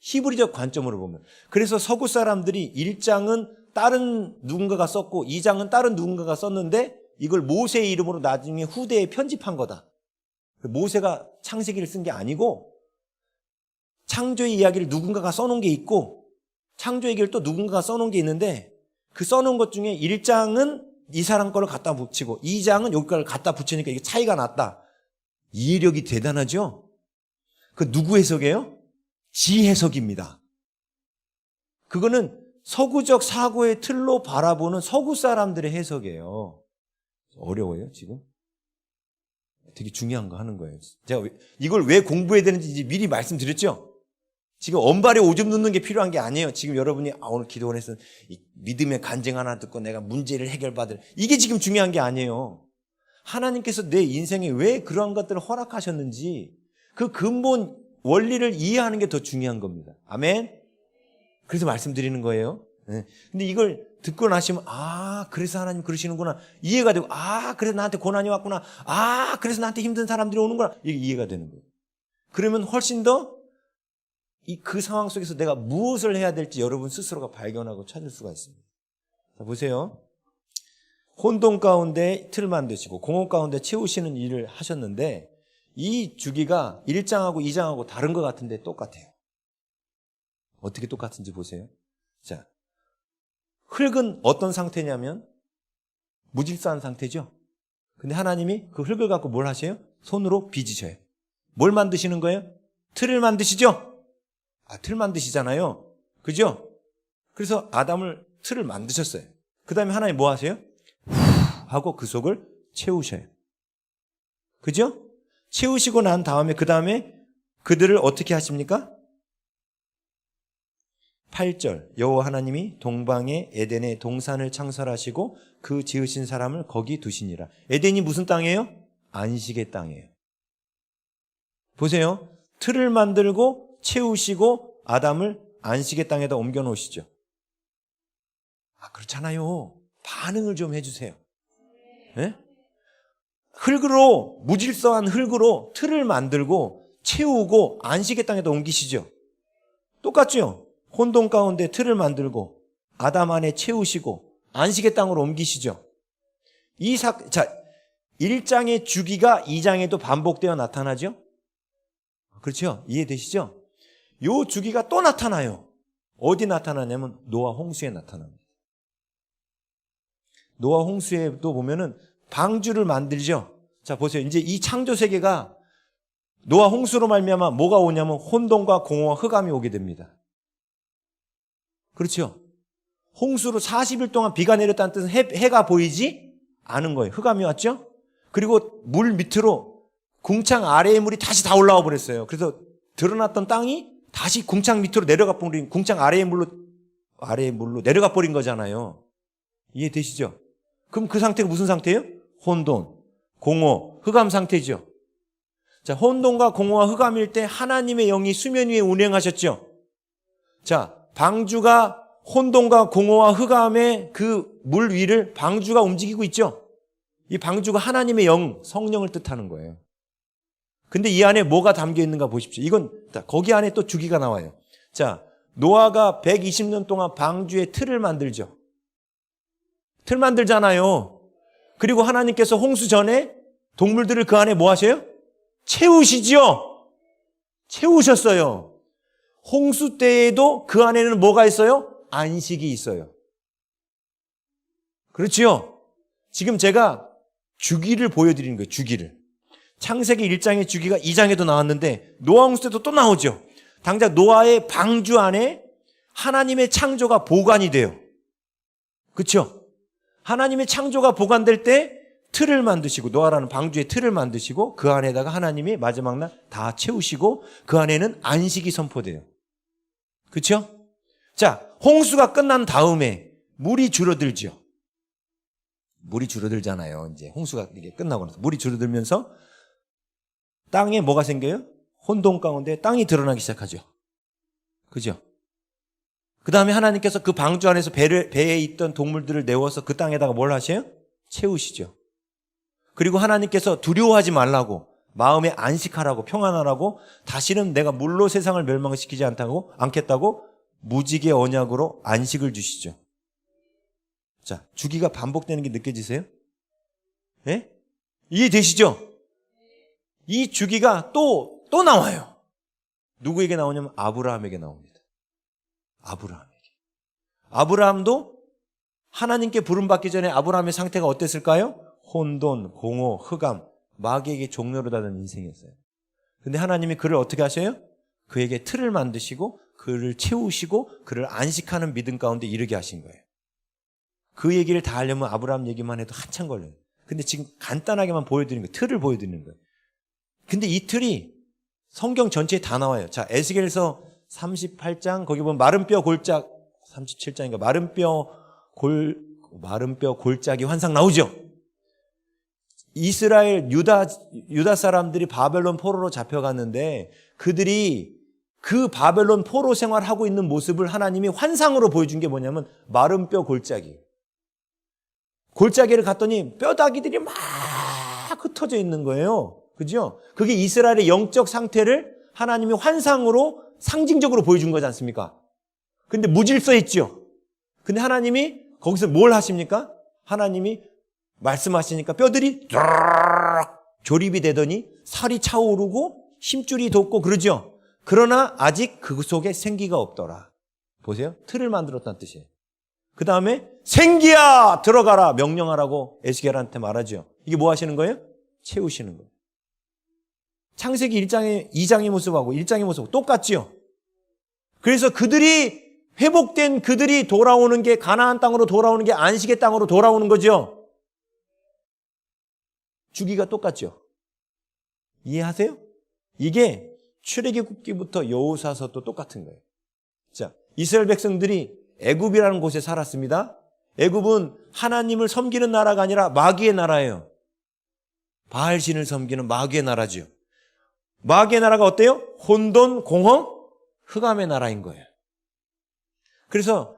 히브리적 관점으로 보면. 그래서 서구 사람들이 1장은 다른 누군가가 썼고 2장은 다른 누군가가 썼는데 이걸 모세의 이름으로 나중에 후대에 편집한 거다. 모세가 창세기를 쓴 게 아니고 창조의 이야기를 누군가가 써놓은 게 있고 창조 얘기를 또 누군가가 써놓은 게 있는데 그 써놓은 것 중에 1장은 이 사람 거를 갖다 붙이고 2장은 여기 거를 갖다 붙이니까 이게 차이가 났다. 이해력이 대단하죠? 그 누구 해석이에요? 지 해석입니다. 그거는 서구적 사고의 틀로 바라보는 서구 사람들의 해석이에요. 어려워요, 지금? 되게 중요한 거 하는 거예요. 제가 이걸 왜 공부해야 되는지 이제 미리 말씀드렸죠? 지금 언발에 오줌 넣는 게 필요한 게 아니에요. 지금 여러분이 오늘 기도원에서 믿음의 간증 하나 듣고 내가 문제를 해결받을 이게 지금 중요한 게 아니에요. 하나님께서 내 인생에 왜 그러한 것들을 허락하셨는지 그 근본 원리를 이해하는 게 더 중요한 겁니다. 아멘? 그래서 말씀드리는 거예요. 네. 근데 이걸 듣고 나시면 그래서 하나님 그러시는구나 이해가 되고 그래서 나한테 고난이 왔구나 그래서 나한테 힘든 사람들이 오는구나 이게 이해가 되는 거예요. 그러면 훨씬 더 그 상황 속에서 내가 무엇을 해야 될지 여러분 스스로가 발견하고 찾을 수가 있습니다. 자, 보세요. 혼돈 가운데 틀 만드시고 공허 가운데 채우시는 일을 하셨는데 이 주기가 1장하고 2장하고 다른 것 같은데 똑같아요. 어떻게 똑같은지 보세요. 자, 흙은 어떤 상태냐면 무질서한 상태죠. 근데 하나님이 그 흙을 갖고 뭘 하세요? 손으로 빚으셔요. 뭘 만드시는 거예요? 틀을 만드시죠? 틀 만드시잖아요. 그죠? 그래서 아담을 틀을 만드셨어요. 그 다음에 하나님 뭐 하세요? 하고 그 속을 채우셔요. 그죠? 채우시고 난 다음에 그 다음에 그들을 어떻게 하십니까? 8절 여호와 하나님이 동방에 에덴의 동산을 창설하시고 그 지으신 사람을 거기 두시니라. 에덴이 무슨 땅이에요? 안식의 땅이에요. 보세요. 틀을 만들고 채우시고 아담을 안식의 땅에다 옮겨 놓으시죠. 그렇잖아요. 반응을 좀 해주세요. 네? 흙으로 무질서한 흙으로 틀을 만들고 채우고 안식의 땅에다 옮기시죠. 똑같죠? 혼돈 가운데 틀을 만들고 아담 안에 채우시고 안식의 땅으로 옮기시죠. 자, 1장의 주기가 2장에도 반복되어 나타나죠? 그렇죠? 이해되시죠? 요 주기가 또 나타나요. 어디 나타나냐면 노아 홍수에 나타납니다. 노아 홍수에도 보면은 방주를 만들죠. 자, 보세요. 이제 이 창조 세계가 노아 홍수로 말미암아 뭐가 오냐면 혼돈과 공허와 흑암이 오게 됩니다. 그렇죠? 홍수로 40일 동안 비가 내렸다는 뜻은 해가 보이지 않은 거예요. 흑암이 왔죠? 그리고 물 밑으로 궁창 아래의 물이 다시 다 올라와 버렸어요. 그래서 드러났던 땅이 다시 궁창 밑으로 내려가 버린, 궁창 아래의 물로 내려가 버린 거잖아요. 이해되시죠? 그럼 그 상태가 무슨 상태예요? 혼돈, 공허, 흑암 상태죠. 자, 혼돈과 공허와 흑암일 때 하나님의 영이 수면 위에 운행하셨죠. 자, 방주가 혼돈과 공허와 흑암의 그 물 위를 방주가 움직이고 있죠. 이 방주가 하나님의 영, 성령을 뜻하는 거예요. 근데 이 안에 뭐가 담겨 있는가 보십시오. 이건 거기 안에 또 주기가 나와요. 자, 노아가 120년 동안 방주에 틀을 만들죠. 틀 만들잖아요. 그리고 하나님께서 홍수 전에 동물들을 그 안에 뭐 하셔요? 채우시죠. 채우셨어요. 홍수 때에도 그 안에는 뭐가 있어요? 안식이 있어요. 그렇지요? 지금 제가 주기를 보여드리는 거예요. 주기를. 창세기 1장의 주기가 2장에도 나왔는데 노아 홍수 때도 또 나오죠. 당장 노아의 방주 안에 하나님의 창조가 보관이 돼요. 그렇죠? 하나님의 창조가 보관될 때 틀을 만드시고 노아라는 방주에 틀을 만드시고 그 안에다가 하나님이 마지막 날 다 채우시고 그 안에는 안식이 선포돼요. 그렇죠? 자, 홍수가 끝난 다음에 물이 줄어들죠. 물이 줄어들잖아요. 이제 홍수가 이게 끝나고 나서 물이 줄어들면서 땅에 뭐가 생겨요? 혼돈 가운데 땅이 드러나기 시작하죠. 그죠? 그 다음에 하나님께서 그 방주 안에서 배에 있던 동물들을 내워서 그 땅에다가 뭘 하셔요? 채우시죠. 그리고 하나님께서 두려워하지 말라고 마음에 안식하라고, 평안하라고, 다시는 내가 물로 세상을 멸망시키지 않겠다고 무지개 언약으로 안식을 주시죠. 자, 주기가 반복되는 게 느껴지세요? 예? 이해되시죠? 이 주기가 또 나와요. 누구에게 나오냐면 아브라함에게 나옵니다. 아브라함에게. 아브라함도 하나님께 부름받기 전에 아브라함의 상태가 어땠을까요? 혼돈, 공허, 흑암, 마귀에게 종로를 닫은 인생이었어요. 근데 하나님이 그를 어떻게 하셔요? 그에게 틀을 만드시고 그를 채우시고 그를 안식하는 믿음 가운데 이르게 하신 거예요. 그 얘기를 다 하려면 아브라함 얘기만 해도 한참 걸려요. 근데 지금 간단하게만 보여드리는 거예요. 틀을 보여드리는 거예요. 근데 이 틀이 성경 전체에 다 나와요. 자, 에스겔서 38장 거기 보면 마른 뼈 골짝 37장인가 마른 뼈 골짜기 환상 나오죠. 이스라엘 유다 사람들이 바벨론 포로로 잡혀갔는데 그들이 그 바벨론 포로 생활하고 있는 모습을 하나님이 환상으로 보여준 게 뭐냐면 마른 뼈 골짜기. 골짜기를 갔더니 뼈다귀들이 막 흩어져 있는 거예요. 그죠? 그게 이스라엘의 영적 상태를 하나님이 환상으로 상징적으로 보여준 거지 않습니까? 근데 무질서했죠. 근데 하나님이 거기서 뭘 하십니까? 하나님이 말씀하시니까 뼈들이 조립이 되더니 살이 차오르고 힘줄이 돋고 그러죠. 그러나 아직 그 속에 생기가 없더라. 보세요. 틀을 만들었다는 뜻이에요. 그 다음에 생기야 들어가라 명령하라고 에스겔한테 말하죠. 이게 뭐 하시는 거예요? 채우시는 거예요. 창세기 2장의 모습하고 1장의 모습하고 똑같죠. 그래서 그들이 회복된 그들이 돌아오는 게 가나안 땅으로 돌아오는 게 안식의 땅으로 돌아오는 거죠. 주기가 똑같죠. 이해하세요? 이게 출애굽기부터 여호수아서도 똑같은 거예요. 자, 이스라엘 백성들이 애굽이라는 곳에 살았습니다. 애굽은 하나님을 섬기는 나라가 아니라 마귀의 나라예요. 바알신을 섬기는 마귀의 나라죠. 마귀의 나라가 어때요? 혼돈, 공허, 흑암의 나라인 거예요. 그래서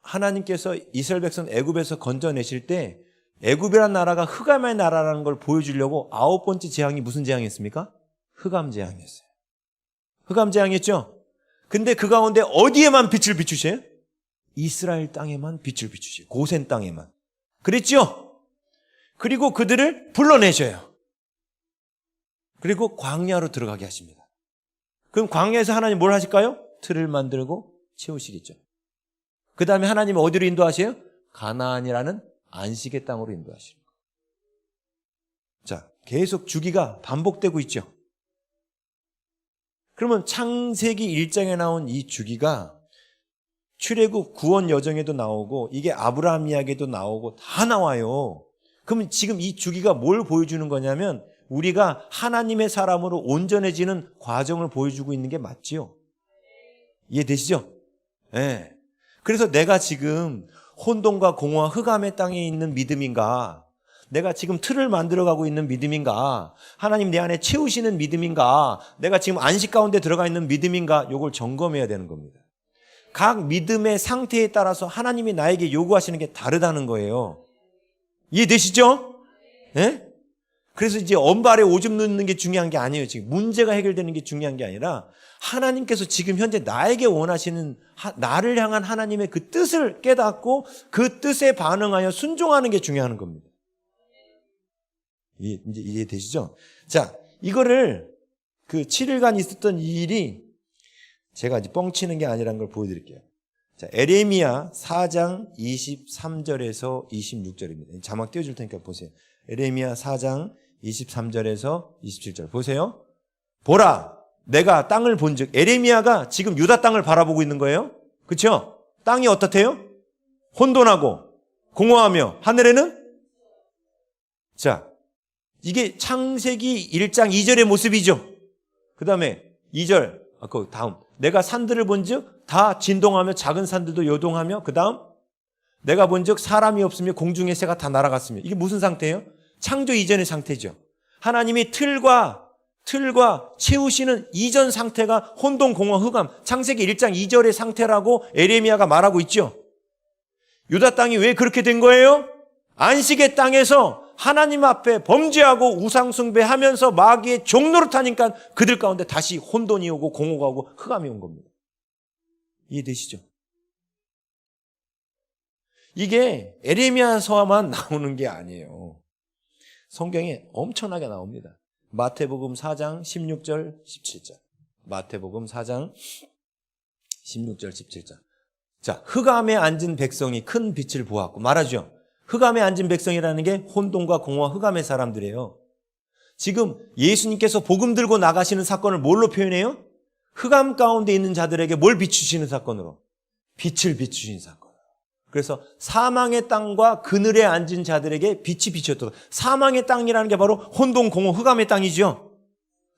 하나님께서 이스라엘 백성 애굽에서 건져내실 때 애굽이라는 나라가 흑암의 나라라는 걸 보여주려고 9번째 재앙이 무슨 재앙이었습니까? 흑암 재앙이었어요. 흑암 재앙이었죠? 근데 그 가운데 어디에만 빛을 비추세요? 이스라엘 땅에만 빛을 비추세요. 고센 땅에만. 그랬죠? 그리고 그들을 불러내셔요. 그리고 광야로 들어가게 하십니다. 그럼 광야에서 하나님 뭘 하실까요? 틀을 만들고 채우시겠죠. 그 다음에 하나님 어디로 인도하세요? 가나안이라는 안식의 땅으로 인도하시는 거예요. 자, 계속 주기가 반복되고 있죠. 그러면 창세기 1장에 나온 이 주기가 출애굽 구원 여정에도 나오고 이게 아브라함 이야기에도 나오고 다 나와요. 그러면 지금 이 주기가 뭘 보여주는 거냐면 우리가 하나님의 사람으로 온전해지는 과정을 보여주고 있는 게 맞지요. 이해되시죠? 네. 그래서 내가 지금 혼돈과 공허와 흑암의 땅에 있는 믿음인가? 내가 지금 틀을 만들어가고 있는 믿음인가? 하나님 내 안에 채우시는 믿음인가? 내가 지금 안식 가운데 들어가 있는 믿음인가? 이걸 점검해야 되는 겁니다. 각 믿음의 상태에 따라서 하나님이 나에게 요구하시는 게 다르다는 거예요. 이해되시죠? 네? 그래서 이제 언발에 오줌 넣는 게 중요한 게 아니에요. 지금 문제가 해결되는 게 중요한 게 아니라 하나님께서 지금 현재 나에게 원하시는 나를 향한 하나님의 그 뜻을 깨닫고 그 뜻에 반응하여 순종하는 게 중요한 겁니다. 이제 이해되시죠? 자, 이거를 그 7일간 있었던 이 일이 제가 이제 뻥치는 게 아니라는 걸 보여드릴게요. 자, 에레미야 4장 23절에서 26절입니다. 자막 띄워줄 테니까 보세요. 에레미야 4장 23절에서 27절 보세요. 보라, 내가 땅을 본즉, 에레미야가 지금 유다 땅을 바라보고 있는 거예요. 그렇죠? 땅이 어떻대요? 혼돈하고 공허하며 하늘에는 자, 이게 창세기 1장 2절의 모습이죠. 그 다음에 2절, 그 다음 내가 산들을 본즉 다 진동하며 작은 산들도 요동하며 그 다음 내가 본즉 사람이 없으며 공중의 새가 다 날아갔으며 이게 무슨 상태예요? 창조 이전의 상태죠. 하나님이 틀과 채우시는 이전 상태가 혼돈, 공허, 흑암 창세기 1장 2절의 상태라고 에레미야가 말하고 있죠. 유다 땅이 왜 그렇게 된 거예요? 안식의 땅에서 하나님 앞에 범죄하고 우상숭배하면서 마귀의 종노릇하니까 그들 가운데 다시 혼돈이 오고 공허가 오고 흑암이 온 겁니다. 이해되시죠? 이게 에레미야서만 나오는 게 아니에요. 성경에 엄청나게 나옵니다. 마태복음 4장 16절 17절. 마태복음 4장 16절 17절. 자, 흑암에 앉은 백성이 큰 빛을 보았고 말하죠. 흑암에 앉은 백성이라는 게 혼돈과 공허와 흑암의 사람들이에요. 지금 예수님께서 복음 들고 나가시는 사건을 뭘로 표현해요? 흑암 가운데 있는 자들에게 뭘 비추시는 사건으로? 빛을 비추신 사건. 그래서 사망의 땅과 그늘에 앉은 자들에게 빛이 비쳤다. 사망의 땅이라는 게 바로 혼돈, 공허, 흑암의 땅이죠.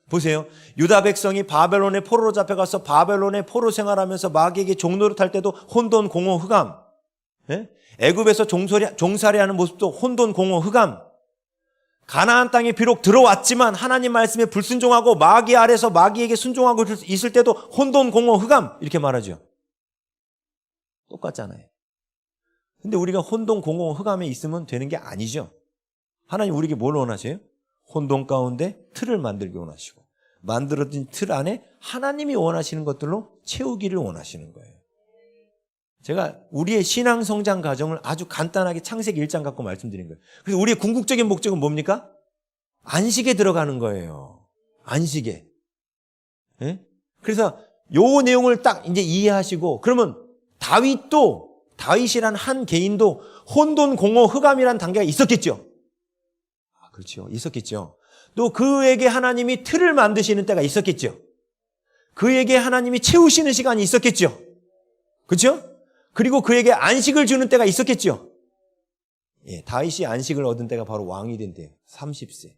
보세요. 유다 백성이 바벨론의 포로로 잡혀가서 바벨론의 포로 생활하면서 마귀에게 종노릇할 때도 혼돈, 공허, 흑암. 예? 애굽에서 종살이하는 모습도 혼돈, 공허, 흑암. 가나안 땅에 비록 들어왔지만 하나님 말씀에 불순종하고 마귀 아래서 마귀에게 순종하고 있을 때도 혼돈, 공허, 흑암 이렇게 말하죠. 똑같잖아요. 근데 우리가 혼돈, 공허, 흑암에 있으면 되는 게 아니죠. 하나님 우리에게 뭘 원하세요? 혼돈 가운데 틀을 만들기 원하시고 만들어진 틀 안에 하나님이 원하시는 것들로 채우기를 원하시는 거예요. 제가 우리의 신앙 성장 과정을 아주 간단하게 창세기 1장 갖고 말씀드린 거예요. 그래서 우리의 궁극적인 목적은 뭡니까? 안식에 들어가는 거예요. 안식에. 예? 그래서 요 내용을 딱 이제 이해하시고 그러면 다윗이란 한 개인도 혼돈, 공허, 흑암이란 단계가 있었겠죠. 그렇죠. 있었겠죠. 또 그에게 하나님이 틀을 만드시는 때가 있었겠죠. 그에게 하나님이 채우시는 시간이 있었겠죠. 그렇죠? 그리고 그에게 안식을 주는 때가 있었겠죠. 예, 다윗이 안식을 얻은 때가 바로 왕이 된 때예요. 30세.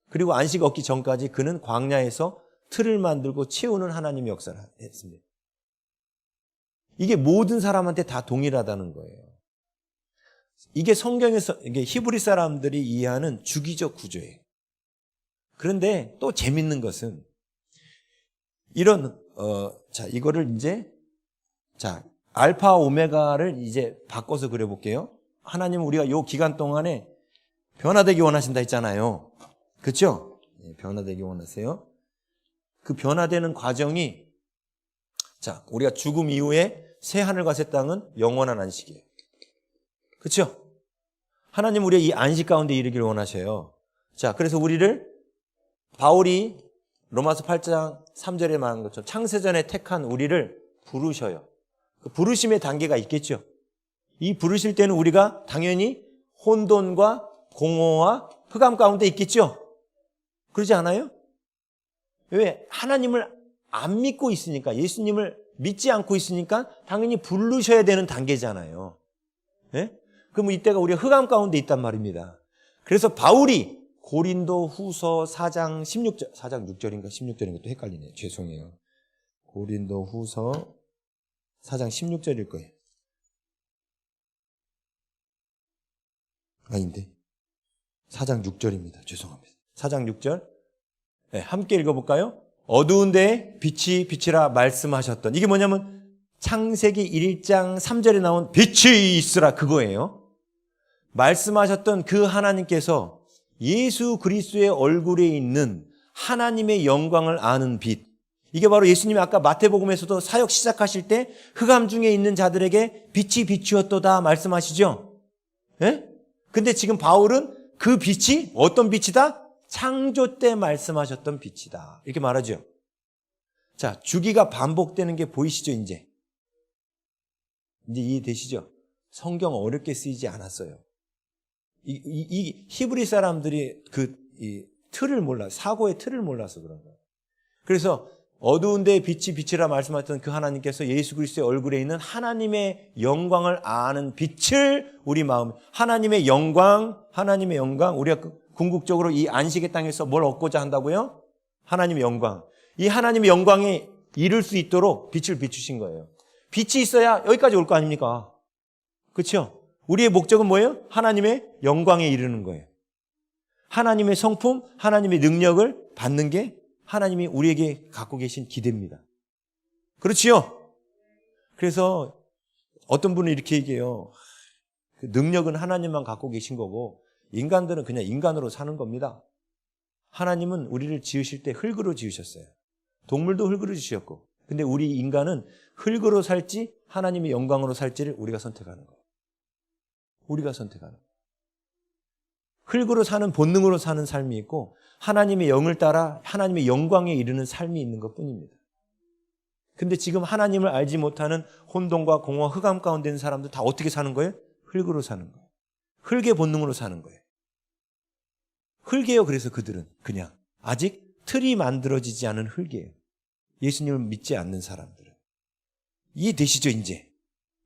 그리고 안식 얻기 전까지 그는 광야에서 틀을 만들고 채우는 하나님의 역사를 했습니다. 이게 모든 사람한테 다 동일하다는 거예요. 이게 성경에서, 이게 히브리 사람들이 이해하는 주기적 구조예요. 그런데 또 재밌는 것은 이런, 이거를 이제, 알파 오메가를 이제 바꿔서 그려볼게요. 하나님은 우리가 이 기간 동안에 변화되기 원하신다 했잖아요. 그렇죠? 변화되기 원하세요. 그 변화되는 과정이 우리가 죽음 이후에 새 하늘과 새 땅은 영원한 안식이에요. 그렇죠? 하나님 우리의 이 안식 가운데 이르기를 원하셔요. 그래서 우리를 바울이 로마서 8장 3절에 말한 것처럼 창세전에 택한 우리를 부르셔요. 그 부르심의 단계가 있겠죠. 이 부르실 때는 우리가 당연히 혼돈과 공허와 흑암 가운데 있겠죠. 그러지 않아요? 왜? 하나님을 안 믿고 있으니까, 예수님을 믿지 않고 있으니까 당연히 부르셔야 되는 단계잖아요. 예? 그럼 이때가 우리가 흑암 가운데 있단 말입니다. 그래서 바울이 고린도 후서 4장 16절, 4장 6절인가 16절인가 또 헷갈리네요. 죄송해요. 고린도 후서 4장 16절일 거예요. 아닌데. 4장 6절입니다. 죄송합니다. 4장 6절. 네, 함께 읽어볼까요? 어두운 데에 빛이 비치라 말씀하셨던. 이게 뭐냐면 창세기 1장 3절에 나온 빛이 있으라 그거예요. 말씀하셨던 그 하나님께서 예수 그리스도의 얼굴에 있는 하나님의 영광을 아는 빛. 이게 바로 예수님이 아까 마태복음에서도 사역 시작하실 때 흑암 중에 있는 자들에게 빛이 비추었도다 말씀하시죠. 예? 근데 지금 바울은 그 빛이 어떤 빛이다? 창조 때 말씀하셨던 빛이다. 이렇게 말하죠. 주기가 반복되는 게 보이시죠, 이제? 이제 이해되시죠? 성경 어렵게 쓰이지 않았어요. 이 히브리 사람들이 이 틀을 몰라, 사고의 틀을 몰라서 그런 거예요. 그래서 어두운 데에 빛이 비치라 말씀하셨던 그 하나님께서 예수 그리스도의 얼굴에 있는 하나님의 영광을 아는 빛을 우리 마음, 하나님의 영광, 우리가 궁극적으로 이 안식의 땅에서 뭘 얻고자 한다고요? 하나님의 영광. 이 하나님의 영광에 이룰 수 있도록 빛을 비추신 거예요. 빛이 있어야 여기까지 올 거 아닙니까? 그렇죠? 우리의 목적은 뭐예요? 하나님의 영광에 이르는 거예요. 하나님의 성품, 하나님의 능력을 받는 게 하나님이 우리에게 갖고 계신 기대입니다. 그렇지요? 그래서 어떤 분은 이렇게 얘기해요. 그 능력은 하나님만 갖고 계신 거고 인간들은 그냥 인간으로 사는 겁니다. 하나님은 우리를 지으실 때 흙으로 지으셨어요. 동물도 흙으로 지으셨고. 근데 우리 인간은 흙으로 살지 하나님의 영광으로 살지를 우리가 선택하는 거예요. 우리가 선택하는 거예요. 흙으로 사는 본능으로 사는 삶이 있고 하나님의 영을 따라 하나님의 영광에 이르는 삶이 있는 것뿐입니다. 근데 지금 하나님을 알지 못하는 혼돈과 공허, 흑암 가운데 있는 사람들 다 어떻게 사는 거예요? 흙으로 사는 거예요. 흙의 본능으로 사는 거예요. 흙이에요. 그래서 그들은 그냥 아직 틀이 만들어지지 않은 흙이에요. 예수님을 믿지 않는 사람들은. 이해되시죠 이제?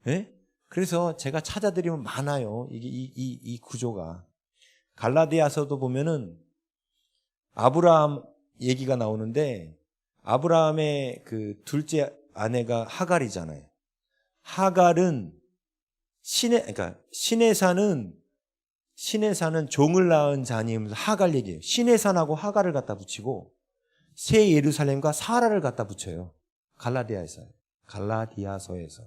네? 그래서 제가 찾아드리면 많아요. 이 구조가. 갈라디아서도 보면은 아브라함 얘기가 나오는데 아브라함의 그 둘째 아내가 하갈이잖아요. 하갈은 신의 산은 종을 낳은 자니면서 하갈 얘기예요. 신의 산하고 하갈을 갖다 붙이고 새 예루살렘과 사라를 갖다 붙여요. 갈라디아서에서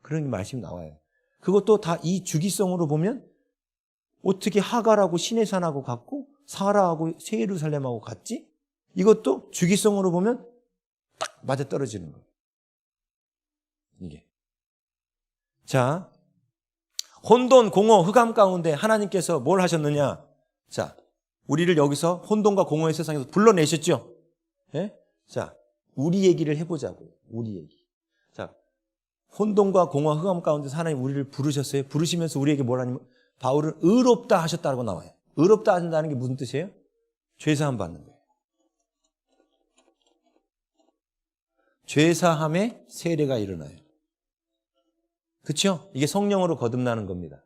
그런 말씀이 나와요. 그것도 다 이 주기성으로 보면 어떻게 하갈하고 신의 산하고 같고 사라하고 새 예루살렘하고 같지? 이것도 주기성으로 보면 딱 맞아 떨어지는 거예요. 이게. 자, 혼돈, 공허, 흑암 가운데 하나님께서 뭘 하셨느냐? 자, 우리를 여기서 혼돈과 공허의 세상에서 불러내셨죠? 예? 자, 우리 얘기를 해보자고요. 우리 얘기. 자, 혼돈과 공허, 흑암 가운데서 하나님 우리를 부르셨어요. 부르시면서 우리에게 뭘 하냐면 바울은 의롭다 하셨다고 나와요. 의롭다 하신다는 게 무슨 뜻이에요? 죄사함 받는 거예요. 죄사함의 세례가 일어나요. 그렇죠? 이게 성령으로 거듭나는 겁니다.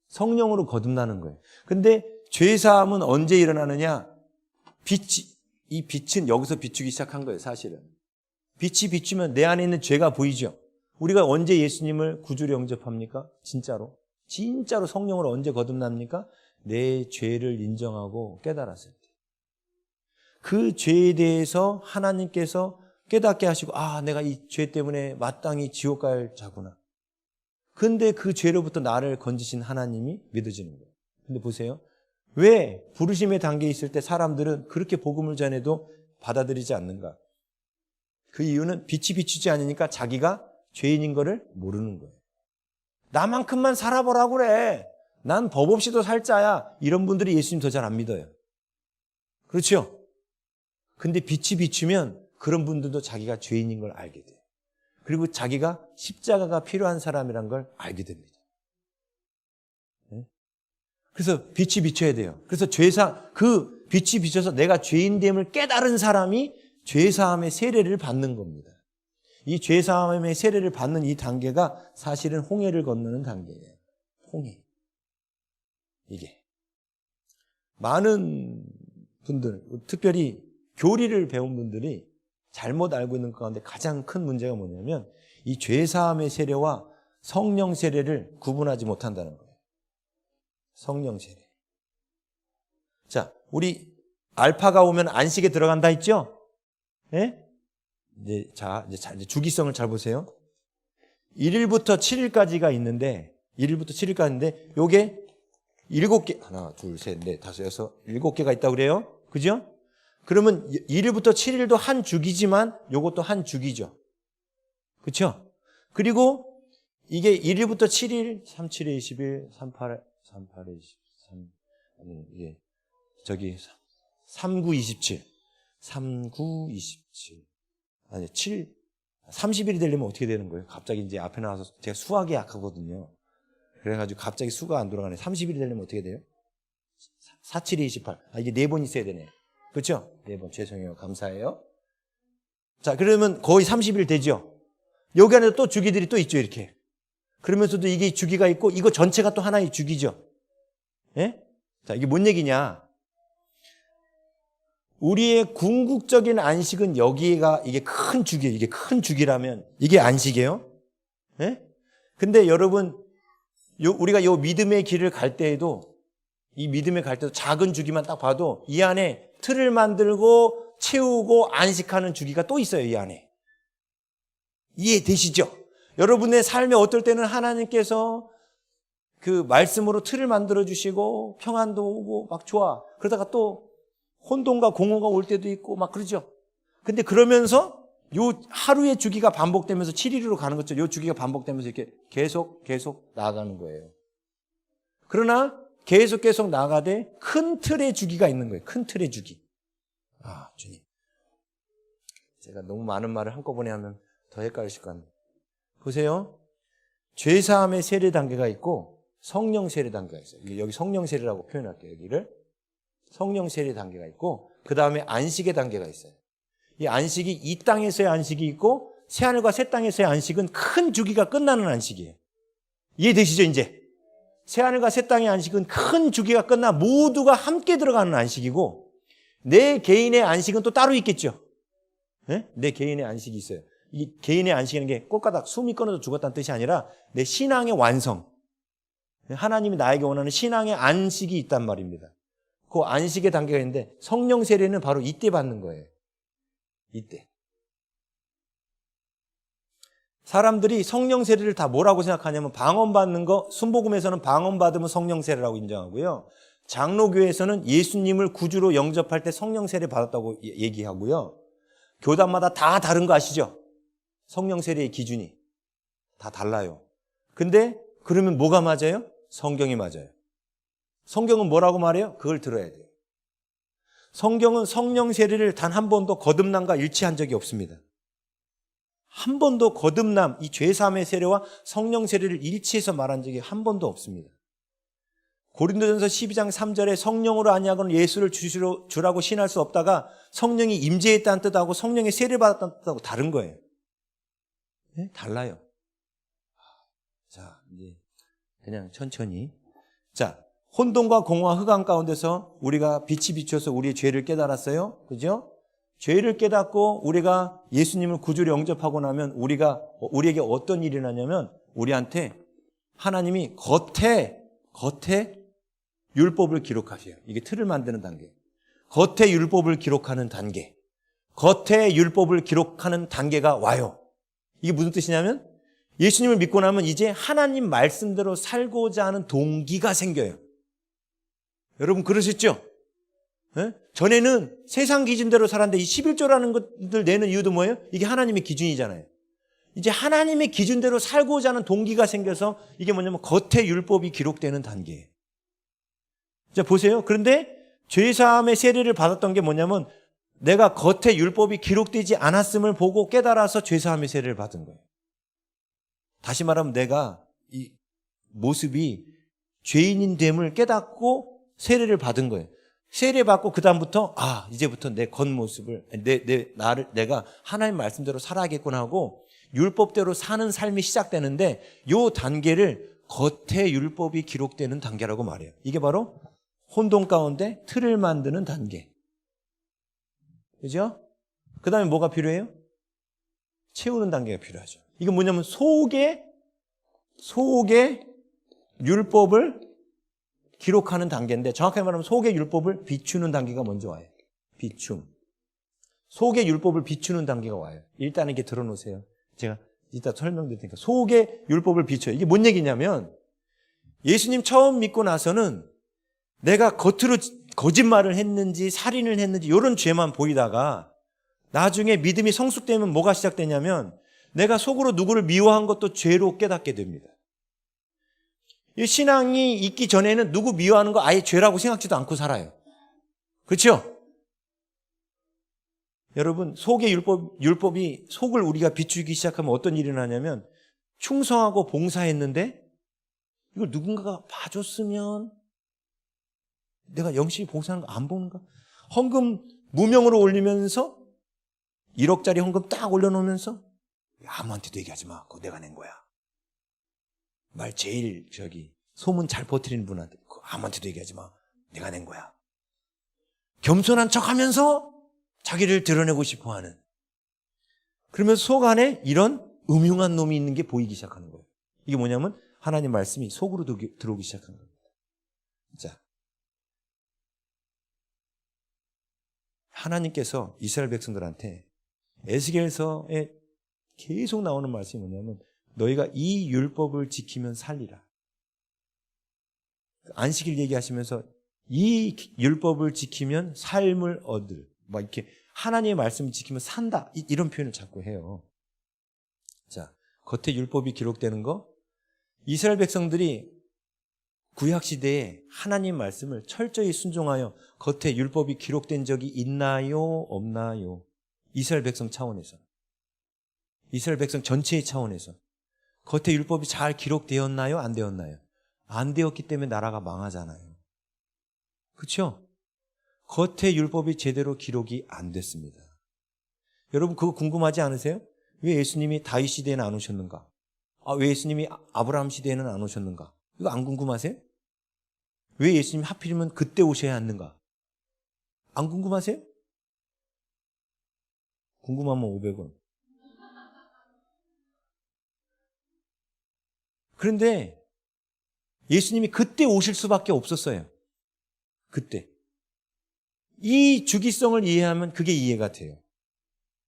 성령으로 거듭나는 거예요. 근데 죄사함은 언제 일어나느냐? 이 빛은 여기서 비추기 시작한 거예요, 사실은. 빛이 비추면 내 안에 있는 죄가 보이죠? 우리가 언제 예수님을 구주로 영접합니까? 진짜로 성령으로 언제 거듭납니까? 내 죄를 인정하고 깨달았을 때. 그 죄에 대해서 하나님께서 깨닫게 하시고 내가 이 죄 때문에 마땅히 지옥 갈 자구나. 근데 그 죄로부터 나를 건지신 하나님이 믿어지는 거예요. 근데 보세요. 왜 부르심의 단계에 있을 때 사람들은 그렇게 복음을 전해도 받아들이지 않는가? 그 이유는 빛이 비추지 않으니까 자기가 죄인인 거를 모르는 거예요. 나만큼만 살아보라고 그래. 난 법 없이도 살 자야. 이런 분들이 예수님 더 잘 안 믿어요. 그렇죠? 근데 빛이 비추면 그런 분들도 자기가 죄인인 걸 알게 돼요. 그리고 자기가 십자가가 필요한 사람이란 걸 알게 됩니다. 그래서 빛이 비춰야 돼요. 그래서 그 빛이 비춰서 내가 죄인됨을 깨달은 사람이 죄사함의 세례를 받는 겁니다. 이 죄사함의 세례를 받는 이 단계가 사실은 홍해를 건너는 단계예요. 홍해. 이게. 많은 분들, 특별히 교리를 배운 분들이 잘못 알고 있는 것 가운데 가장 큰 문제가 뭐냐면 이 죄사함의 세례와 성령 세례를 구분하지 못한다는 거예요. 성령 세례. 자, 우리 알파가 오면 안식에 들어간다 했죠? 예? 이제 주기성을 잘 보세요. 1일부터 7일까지가 있는데, 1일부터 7일까지 있는데, 요게 7개, 하나, 둘, 셋, 넷, 다섯, 여섯, 7개가 있다고 그래요? 그죠? 그러면 1일부터 7일도 한 주기지만 요것도 한 주기죠. 그렇죠? 그리고 이게 1일부터 7일, 3, 7에 20일, 3, 8에 23, 아니, 이게, 3, 9, 27. 3, 9, 27. 아니, 7, 30일이 되려면 어떻게 되는 거예요? 갑자기 이제 앞에 나와서 제가 수학이 약하거든요. 그래가지고 갑자기 수가 안 돌아가네. 30일이 되려면 어떻게 돼요? 4, 7에 28. 이게 4번 있어야 되네. 그렇죠? 4번. 죄송해요. 감사해요. 자, 그러면 거의 30일 되죠? 여기 안에 또 주기들이 또 있죠, 이렇게. 그러면서도 이게 주기가 있고, 이거 전체가 또 하나의 주기죠. 예? 자, 이게 뭔 얘기냐? 우리의 궁극적인 안식은 여기가, 이게 큰 주기예요. 이게 큰 주기라면, 이게 안식이에요? 예? 근데 여러분, 우리가 요 믿음의 길을 갈 때에도, 이 믿음에 갈 때도 작은 주기만 딱 봐도 이 안에 틀을 만들고 채우고 안식하는 주기가 또 있어요, 이 안에. 이해되시죠? 여러분의 삶에 어떨 때는 하나님께서 그 말씀으로 틀을 만들어 주시고 평안도 오고 막 좋아. 그러다가 또 혼돈과 공허가 올 때도 있고 막 그러죠. 근데 그러면서 요 하루의 주기가 반복되면서 7일으로 가는 거죠. 요 주기가 반복되면서 이렇게 계속 나아가는 거예요. 그러나 계속 나아가되 큰 틀의 주기가 있는 거예요. 큰 틀의 주기. 아, 주님. 제가 너무 많은 말을 한꺼번에 하면 더 헷갈리실 것 같네요. 보세요. 죄사함의 세례 단계가 있고 성령 세례 단계가 있어요. 여기 성령 세례라고 표현할게요. 여기를. 성령 세례 단계가 있고 그 다음에 안식의 단계가 있어요. 이 안식이 이 땅에서의 안식이 있고 새하늘과 새 땅에서의 안식은 큰 주기가 끝나는 안식이에요. 이해되시죠 이제? 새하늘과 새 땅의 안식은 큰 주기가 끝나 모두가 함께 들어가는 안식이고 내 개인의 안식은 또 따로 있겠죠. 네? 내 개인의 안식이 있어요. 이 개인의 안식이라는 게 꼴까닥 숨이 끊어져 죽었다는 뜻이 아니라 내 신앙의 완성. 하나님이 나에게 원하는 신앙의 안식이 있단 말입니다. 그 안식의 단계가 있는데 성령 세례는 바로 이때 받는 거예요. 이때. 사람들이 성령 세례를 다 뭐라고 생각하냐면 방언 받는 거, 순복음에서는 방언 받으면 성령 세례라고 인정하고요. 장로교에서는 예수님을 구주로 영접할 때 성령 세례 받았다고 얘기하고요. 교단마다 다 다른 거 아시죠? 성령 세례의 기준이 다 달라요. 근데 그러면 뭐가 맞아요? 성경이 맞아요. 성경은 뭐라고 말해요? 그걸 들어야 돼요. 성경은 성령 세례를 단 한 번도 거듭남과 일치한 적이 없습니다. 한 번도 거듭남, 이 죄사함의 세례와 성령 세례를 일치해서 말한 적이 한 번도 없습니다. 고린도전서 12장 3절에 성령으로 아니하고는 예수를 주라고 신할 수 없다가 성령이 임재했다는 뜻하고 성령의 세례를 받았다는 뜻하고 다른 거예요. 네? 달라요. 자, 이제 그냥 천천히. 자, 혼돈과 공허와 흑암 가운데서 우리가 빛이 비춰서 우리의 죄를 깨달았어요. 그죠? 죄를 깨닫고 우리가 예수님을 구주로 영접하고 나면 우리에게 어떤 일이 나냐면 우리한테 하나님이 겉에 율법을 기록하셔요. 이게 틀을 만드는 단계. 겉에 율법을 기록하는 단계. 겉에 율법을 기록하는 단계가 와요. 이게 무슨 뜻이냐면 예수님을 믿고 나면 이제 하나님 말씀대로 살고자 하는 동기가 생겨요. 여러분 그러셨죠? 네? 전에는 세상 기준대로 살았는데 이 11조라는 것들 내는 이유도 뭐예요? 이게 하나님의 기준이잖아요. 이제 하나님의 기준대로 살고자 하는 동기가 생겨서 이게 뭐냐면 겉에 율법이 기록되는 단계예요. 자, 보세요. 그런데 죄사함의 세례를 받았던 게 뭐냐면 내가 겉에 율법이 기록되지 않았음을 보고 깨달아서 죄사함의 세례를 받은 거예요. 다시 말하면 내가 이 모습이 죄인인 됨을 깨닫고 세례를 받은 거예요. 세례 받고 그 다음부터 이제부터 내 겉모습을 내가 하나님 말씀대로 살아야겠구나 하고 율법대로 사는 삶이 시작되는데 이 단계를 겉에 율법이 기록되는 단계라고 말해요. 이게 바로 혼돈 가운데 틀을 만드는 단계. 그죠? 그 다음에 뭐가 필요해요? 채우는 단계가 필요하죠. 이건 뭐냐면 속에 율법을 기록하는 단계인데 정확하게 말하면 속의 율법을 비추는 단계가 먼저 와요. 비춤. 속의 율법을 비추는 단계가 와요. 일단 이렇게 들어놓으세요. 제가 이따 설명드릴 테니까. 속의 율법을 비춰요. 이게 뭔 얘기냐면 예수님 처음 믿고 나서는 내가 겉으로 거짓말을 했는지 살인을 했는지 이런 죄만 보이다가 나중에 믿음이 성숙되면 뭐가 시작되냐면 내가 속으로 누구를 미워한 것도 죄로 깨닫게 됩니다. 이 신앙이 있기 전에는 누구 미워하는 거 아예 죄라고 생각지도 않고 살아요. 그렇죠? 여러분 속의 율법이 속을 우리가 비추기 시작하면 어떤 일이 나냐면 충성하고 봉사했는데 이걸 누군가가 봐줬으면 내가 영심이 봉사하는 거 안 보는가? 헌금 무명으로 올리면서 1억짜리 헌금 딱 올려놓으면서 아무한테도 얘기하지 마. 그거 내가 낸 거야. 말 제일 소문 잘 퍼뜨리는 분한테 그거 아무한테도 얘기하지 마. 내가 낸 거야. 겸손한 척하면서 자기를 드러내고 싶어하는. 그러면서 속 안에 이런 음흉한 놈이 있는 게 보이기 시작하는 거예요. 이게 뭐냐면 하나님 말씀이 속으로 들어오기 시작한 겁니다. 자, 하나님께서 이스라엘 백성들한테 에스겔서에 계속 나오는 말씀이 뭐냐면 너희가 이 율법을 지키면 살리라. 안식일 얘기하시면서 이 율법을 지키면 삶을 얻을, 막 이렇게 하나님의 말씀을 지키면 산다, 이런 표현을 자꾸 해요. 자, 겉에 율법이 기록되는 거, 이스라엘 백성들이 구약시대에 하나님 말씀을 철저히 순종하여 겉에 율법이 기록된 적이 있나요? 없나요? 이스라엘 백성 차원에서, 이스라엘 백성 전체의 차원에서 겉에 율법이 잘 기록되었나요? 안 되었나요? 안 되었기 때문에 나라가 망하잖아요. 그렇죠? 겉에 율법이 제대로 기록이 안 됐습니다. 여러분 그거 궁금하지 않으세요? 왜 예수님이 다윗 시대에는 안 오셨는가? 왜 예수님이 아브라함 시대에는 안 오셨는가? 이거 안 궁금하세요? 왜 예수님이 하필이면 그때 오셔야 하는가? 안 궁금하세요? 궁금하면 500원. 그런데 예수님이 그때 오실 수밖에 없었어요. 그때. 이 주기성을 이해하면 그게 이해가 돼요.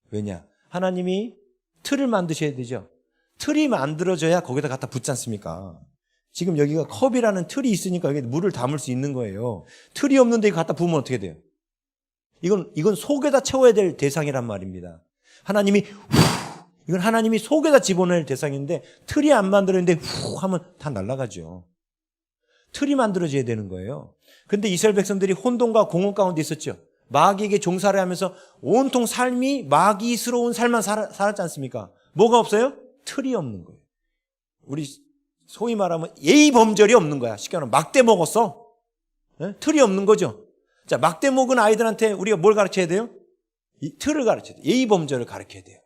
왜냐? 하나님이 틀을 만드셔야 되죠. 틀이 만들어져야 거기다 갖다 붙지 않습니까? 지금 여기가 컵이라는 틀이 있으니까 여기 물을 담을 수 있는 거예요. 틀이 없는데 이거 갖다 부으면 어떻게 돼요? 이건 속에다 채워야 될 대상이란 말입니다. 하나님이 이건 하나님이 속에다 집어넣을 대상인데 틀이 안 만들어졌는데 후 하면 다 날아가죠. 틀이 만들어져야 되는 거예요. 근데 이스라엘 백성들이 혼돈과 공허 가운데 있었죠. 마귀에게 종살이 하면서 온통 삶이 마귀스러운 삶만 살았지 않습니까? 뭐가 없어요? 틀이 없는 거예요. 우리 소위 말하면 예의 범절이 없는 거야. 쉽게 말하면 막대 먹었어. 네? 틀이 없는 거죠. 자, 막대 먹은 아이들한테 우리가 뭘 가르쳐야 돼요? 이 틀을 가르쳐야 돼요. 예의 범절을 가르쳐야 돼요.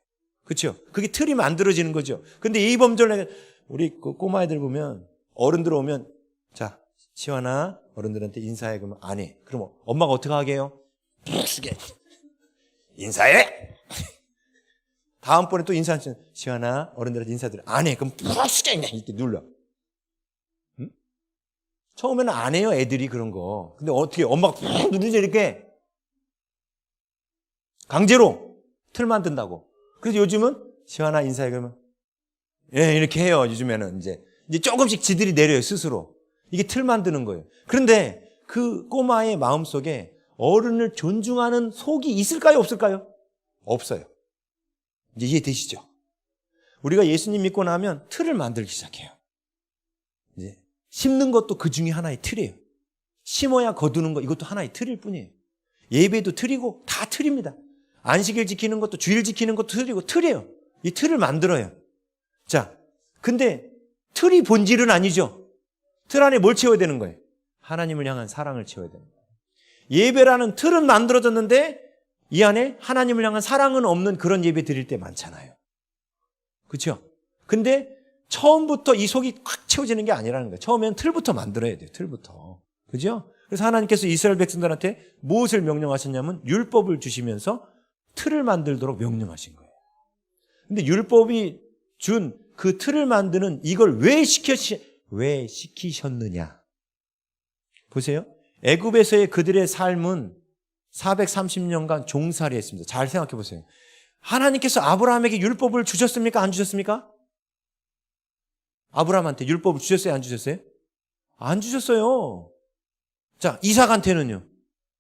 그렇죠? 그게 틀이 만들어지는 거죠. 근데 예의 범절에 우리 그 꼬마애들 보면 어른들 오면 자, 시환아 어른들한테 인사해 그러면 안 해. 그럼 엄마가 어떻게 하게 해요? 푹쓰게 인사해. 다음번에 또 인사하면 시환아 어른들한테 인사드려. 안 해. 그럼 푹쓰게 이렇게 눌러. 응? 처음에는 안 해요 애들이 그런 거. 근데 어떻게 엄마가 푹 누르지 이렇게 강제로 틀 만든다고. 그래서 요즘은 시환아 인사해 그러면 예 이렇게 해요. 요즘에는 이제 조금씩 지들이 내려요 스스로. 이게 틀 만드는 거예요. 그런데 그 꼬마의 마음속에 어른을 존중하는 속이 있을까요? 없을까요? 없어요. 이제 이해되시죠? 우리가 예수님 믿고 나면 틀을 만들기 시작해요. 이제 심는 것도 그 중에 하나의 틀이에요. 심어야 거두는 거 이것도 하나의 틀일 뿐이에요. 예배도 틀이고 다 틀입니다. 안식일 지키는 것도 주일 지키는 것도 틀이고 틀이에요. 이 틀을 만들어요. 자, 근데 틀이 본질은 아니죠. 틀 안에 뭘 채워야 되는 거예요? 하나님을 향한 사랑을 채워야 되는 거예요. 예배라는 틀은 만들어졌는데 이 안에 하나님을 향한 사랑은 없는 그런 예배 드릴 때 많잖아요. 그렇죠? 근데 처음부터 이 속이 꽉 채워지는 게 아니라는 거예요. 처음에는 틀부터 만들어야 돼요. 틀부터. 그죠? 그래서 하나님께서 이스라엘 백성들한테 무엇을 명령하셨냐면 율법을 주시면서 틀을 만들도록 명령하신 거예요. 근데 율법이 준 그 틀을 만드는 이걸 왜 시키셨느냐? 보세요. 애굽에서의 그들의 삶은 430년간 종살이 했습니다. 잘 생각해 보세요. 하나님께서 아브라함에게 율법을 주셨습니까? 안 주셨습니까? 아브라함한테 율법을 주셨어요? 안 주셨어요? 안 주셨어요. 자, 이삭한테는요?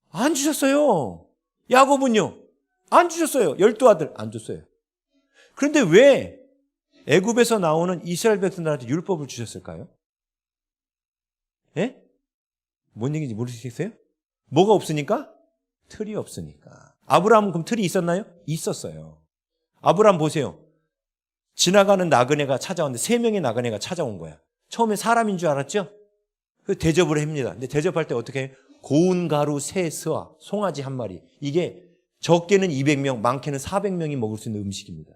안 주셨어요. 야곱은요? 안 주셨어요. 12아들 안 줬어요. 그런데 왜 애굽에서 나오는 이스라엘 백성들한테 율법을 주셨을까요? 예? 뭔 얘기인지 모르시겠어요? 뭐가 없으니까? 틀이 없으니까. 아브라함은 그럼 틀이 있었나요? 있었어요. 아브라함 보세요. 지나가는 나그네가 찾아왔는데 3명의 나그네가 찾아온 거야. 처음에 사람인 줄 알았죠? 그 대접을 합니다. 근데 대접할 때 어떻게 해요? 고운 가루 3스와 송아지 1마리. 이게 적게는 200명, 많게는 400명이 먹을 수 있는 음식입니다.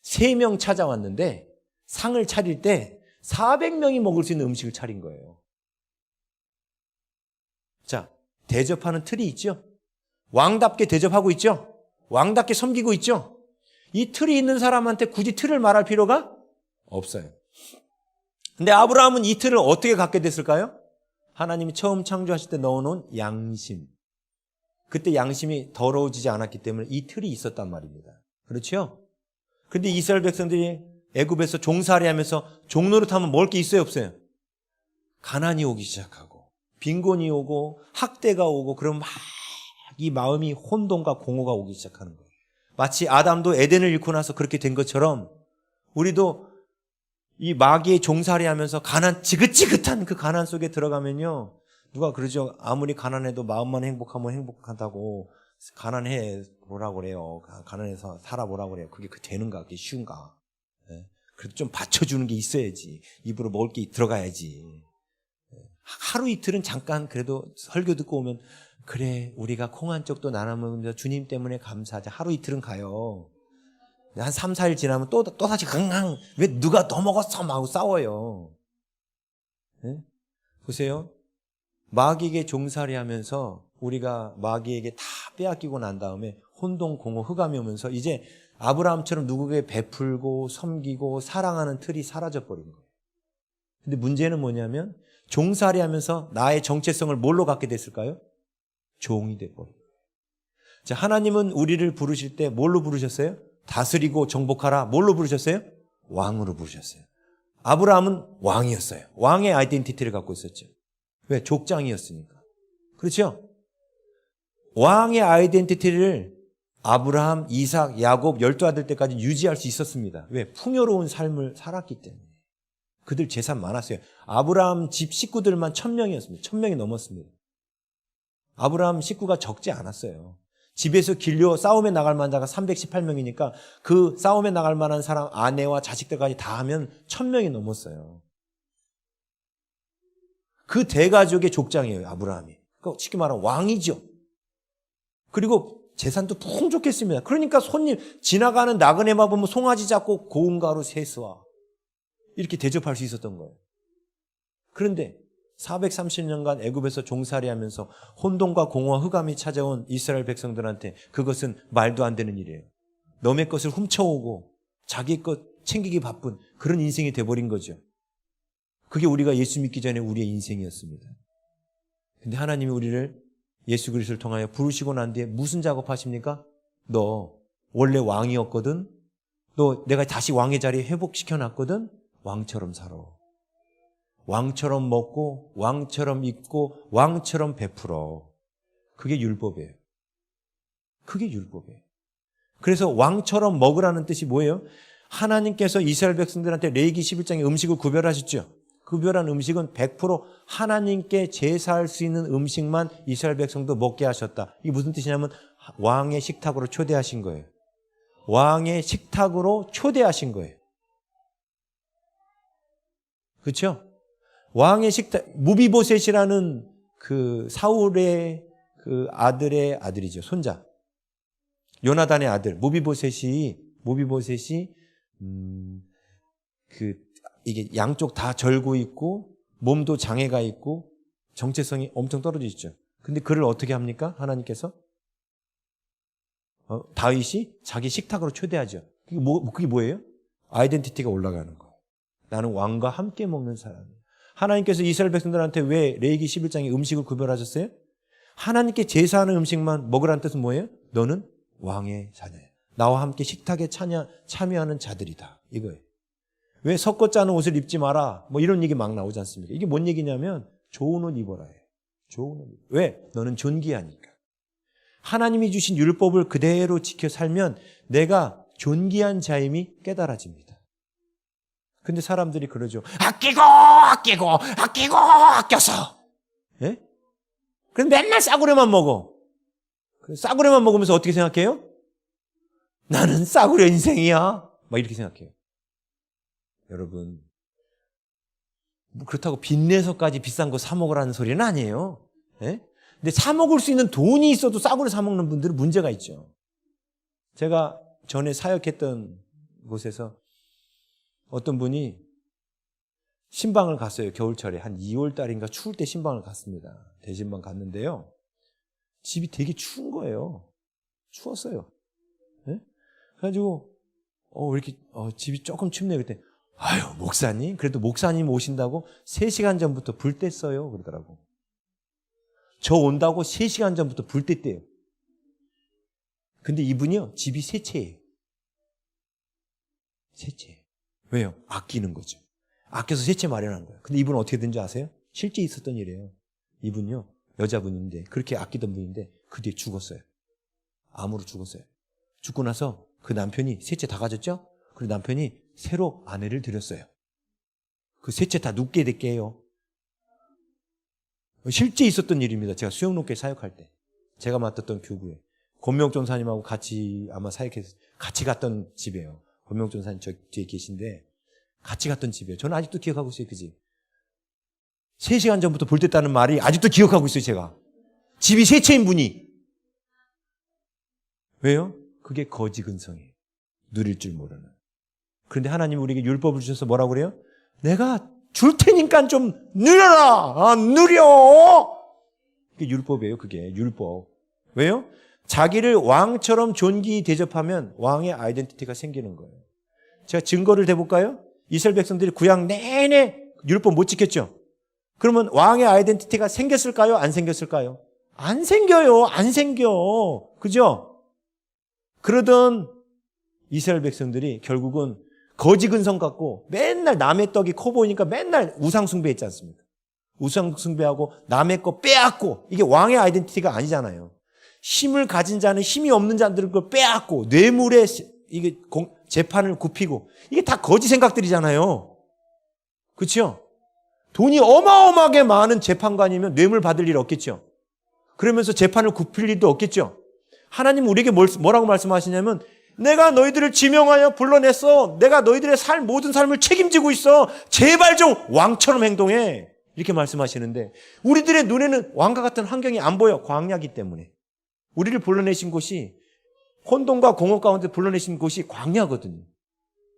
3명 찾아왔는데 상을 차릴 때 400명이 먹을 수 있는 음식을 차린 거예요. 자, 대접하는 틀이 있죠? 왕답게 대접하고 있죠? 왕답게 섬기고 있죠? 이 틀이 있는 사람한테 굳이 틀을 말할 필요가 없어요. 근데 아브라함은 이 틀을 어떻게 갖게 됐을까요? 하나님이 처음 창조하실 때 넣어놓은 양심. 그때 양심이 더러워지지 않았기 때문에 이 틀이 있었단 말입니다. 그렇죠? 근데 이스라엘 백성들이 애굽에서 종살이 하면서 종노릇 하면 먹을 게 있어요? 없어요? 가난이 오기 시작하고 빈곤이 오고 학대가 오고 그럼 막 이 마음이 혼돈과 공허가 오기 시작하는 거예요. 마치 아담도 에덴을 잃고 나서 그렇게 된 것처럼 우리도 이 마귀의 종살이 하면서 지긋지긋한 그 가난 속에 들어가면요. 누가 그러죠. 아무리 가난해도 마음만 행복하면 행복하다고 가난해 보라고 그래요. 가난해서 살아보라고 그래요. 그게 되는가? 그게 쉬운가? 예? 그래도 좀 받쳐주는 게 있어야지. 입으로 먹을 게 들어가야지. 하루 이틀은 잠깐 그래도 설교 듣고 오면 그래 우리가 콩 한 쪽도 나눠 먹으면서 주님 때문에 감사하자. 하루 이틀은 가요. 한 3, 4일 지나면 또 다시 강강 왜 누가 더 먹었어? 하고 싸워요. 네? 보세요. 마귀에게 종살이 하면서 우리가 마귀에게 다 빼앗기고 난 다음에 혼돈, 공허, 흑암이 오면서 이제 아브라함처럼 누구에게 베풀고 섬기고 사랑하는 틀이 사라져버린 거예요. 근데 문제는 뭐냐면 종살이 하면서 나의 정체성을 뭘로 갖게 됐을까요? 종이 돼버린 거예요. 자, 하나님은 우리를 부르실 때 뭘로 부르셨어요? 다스리고 정복하라. 뭘로 부르셨어요? 왕으로 부르셨어요. 아브라함은 왕이었어요. 왕의 아이덴티티를 갖고 있었죠. 왜? 족장이었으니까. 그렇죠? 왕의 아이덴티티를 아브라함, 이삭, 야곱, 12아들 때까지 유지할 수 있었습니다. 왜? 풍요로운 삶을 살았기 때문에. 그들 재산 많았어요. 아브라함 집 식구들만 1000명이었습니다. 1000명이 넘었습니다. 아브라함 식구가 적지 않았어요. 집에서 길려 싸움에 나갈 만한 자가 318명이니까 그 싸움에 나갈 만한 사람 아내와 자식들까지 다 하면 1000명이 넘었어요. 그 대가족의 족장이에요. 아브라함이. 그러니까 쉽게 말하면 왕이죠. 그리고 재산도 풍족했습니다. 그러니까 손님 지나가는 나그네만 보면 송아지 잡고 고운 가루 세수와 이렇게 대접할 수 있었던 거예요. 그런데 430년간 애굽에서 종살이하면서 혼돈과 공허와 흑암이 찾아온 이스라엘 백성들한테 그것은 말도 안 되는 일이에요. 남의 것을 훔쳐오고 자기 것 챙기기 바쁜 그런 인생이 돼버린 거죠. 그게 우리가 예수 믿기 전에 우리의 인생이었습니다. 근데 하나님이 우리를 예수 그리스도를 통하여 부르시고 난 뒤에 무슨 작업하십니까? 너 원래 왕이었거든. 너 내가 다시 왕의 자리에 회복시켜놨거든. 왕처럼 살아. 왕처럼 먹고 왕처럼 입고 왕처럼 베풀어. 그게 율법이에요. 그게 율법이에요. 그래서 왕처럼 먹으라는 뜻이 뭐예요? 하나님께서 이스라엘 백성들한테 레위기 11장에 음식을 구별하셨죠. 구별한 음식은 100% 하나님께 제사할 수 있는 음식만 이스라엘 백성도 먹게 하셨다. 이게 무슨 뜻이냐면 왕의 식탁으로 초대하신 거예요. 왕의 식탁으로 초대하신 거예요. 그렇죠? 왕의 식탁, 무비보셋이라는 그 사울의 그 아들의 아들이죠. 손자. 요나단의 아들. 무비보셋이 이게 양쪽 다 절고 있고 몸도 장애가 있고 정체성이 엄청 떨어져 있죠. 근데 그를 어떻게 합니까? 하나님께서 다윗이 자기 식탁으로 초대하죠. 그게 뭐예요? 아이덴티티가 올라가는 거예요. 나는 왕과 함께 먹는 사람이에요. 하나님께서 이스라엘 백성들한테 왜 레위기 11장에 음식을 구별하셨어요? 하나님께 제사하는 음식만 먹으라는 뜻은 뭐예요? 너는 왕의 자녀야. 나와 함께 식탁에 참여하는 자들이다. 이거예요. 왜 섞어 짜는 옷을 입지 마라. 뭐 이런 얘기 막 나오지 않습니까? 이게 뭔 얘기냐면 좋은 옷 입어라 해요. 좋은 옷. 왜? 너는 존귀하니까. 하나님이 주신 율법을 그대로 지켜 살면 내가 존귀한 자임이 깨달아집니다. 근데 사람들이 그러죠. 아껴서. 예? 그럼 맨날 싸구려만 먹어. 싸구려만 먹으면서 어떻게 생각해요? 나는 싸구려 인생이야. 막 이렇게 생각해요. 여러분, 그렇다고 빚내서까지 비싼 거 사 먹으라는 소리는 아니에요. 예? 근데 사 먹을 수 있는 돈이 있어도 싸구려 사 먹는 분들은 문제가 있죠. 제가 전에 사역했던 곳에서 어떤 분이 신방을 갔어요. 겨울철에 한 2월 달인가 추울 때 신방을 갔습니다. 대신방 갔는데요. 집이 되게 추운 거예요. 추웠어요. 네? 그래가지고 왜 이렇게 집이 조금 춥네요. 그때 아유 목사님 그래도 목사님 오신다고 3시간 전부터 불 뗐어요. 그러더라고. 저 온다고 3시간 전부터 불 뗐대요. 근데 이분이요 집이 세 채예요. 세 채. 왜요? 아끼는 거죠. 아껴서 세 채 마련한 거예요. 근데 이분은 어떻게 된지 아세요? 실제 있었던 일이에요. 이분요, 여자분인데, 그렇게 아끼던 분인데, 그 뒤에 죽었어요. 암으로 죽었어요. 죽고 나서 그 남편이 셋째 다 가졌죠? 그리고 남편이 새로 아내를 들였어요. 그 셋째 다 눕게 됐게요. 실제 있었던 일입니다. 제가 수영농교회 사역할 때. 제가 맡았던 교구에. 권명종 사님하고 같이 아마 사역해서 같이 갔던 집이에요. 권명종 사님 저 뒤에 계신데 같이 갔던 집이에요. 저는 아직도 기억하고 있어요. 그 집. 3시간 전부터 볼 듯다는 말이 아직도 기억하고 있어요. 제가. 집이 세 채인 분이. 왜요? 그게 거지근성이에요. 누릴 줄 모르는. 그런데 하나님이 우리에게 율법을 주셔서 뭐라고 그래요? 내가 줄 테니까 좀 누려라. 누려. 그게 율법이에요. 그게 율법. 왜요? 자기를 왕처럼 존귀히 대접하면 왕의 아이덴티티가 생기는 거예요. 제가 증거를 대볼까요? 이스라엘 백성들이 구약 내내 율법 못 지켰죠? 그러면 왕의 아이덴티티가 생겼을까요? 안 생겼을까요? 안 생겨요. 안 생겨. 그죠? 그러던 이스라엘 백성들이 결국은 거지근성 갖고 맨날 남의 떡이 커 보이니까 맨날 우상숭배했지 않습니까? 우상숭배하고 남의 거 빼앗고 이게 왕의 아이덴티티가 아니잖아요. 힘을 가진 자는 힘이 없는 자들을 걸 빼앗고 뇌물에 이게 재판을 굽히고 이게 다 거지 생각들이잖아요. 그렇죠? 돈이 어마어마하게 많은 재판관이면 뇌물 받을 일 없겠죠. 그러면서 재판을 굽힐 일도 없겠죠. 하나님 우리에게 뭐라고 말씀하시냐면 내가 너희들을 지명하여 불러냈어. 내가 너희들의 모든 삶을 책임지고 있어. 제발 좀 왕처럼 행동해. 이렇게 말씀하시는데 우리들의 눈에는 왕과 같은 환경이 안 보여. 광야기 때문에. 우리를 불러내신 곳이 혼돈과 공허 가운데 불러내신 곳이 광야거든요.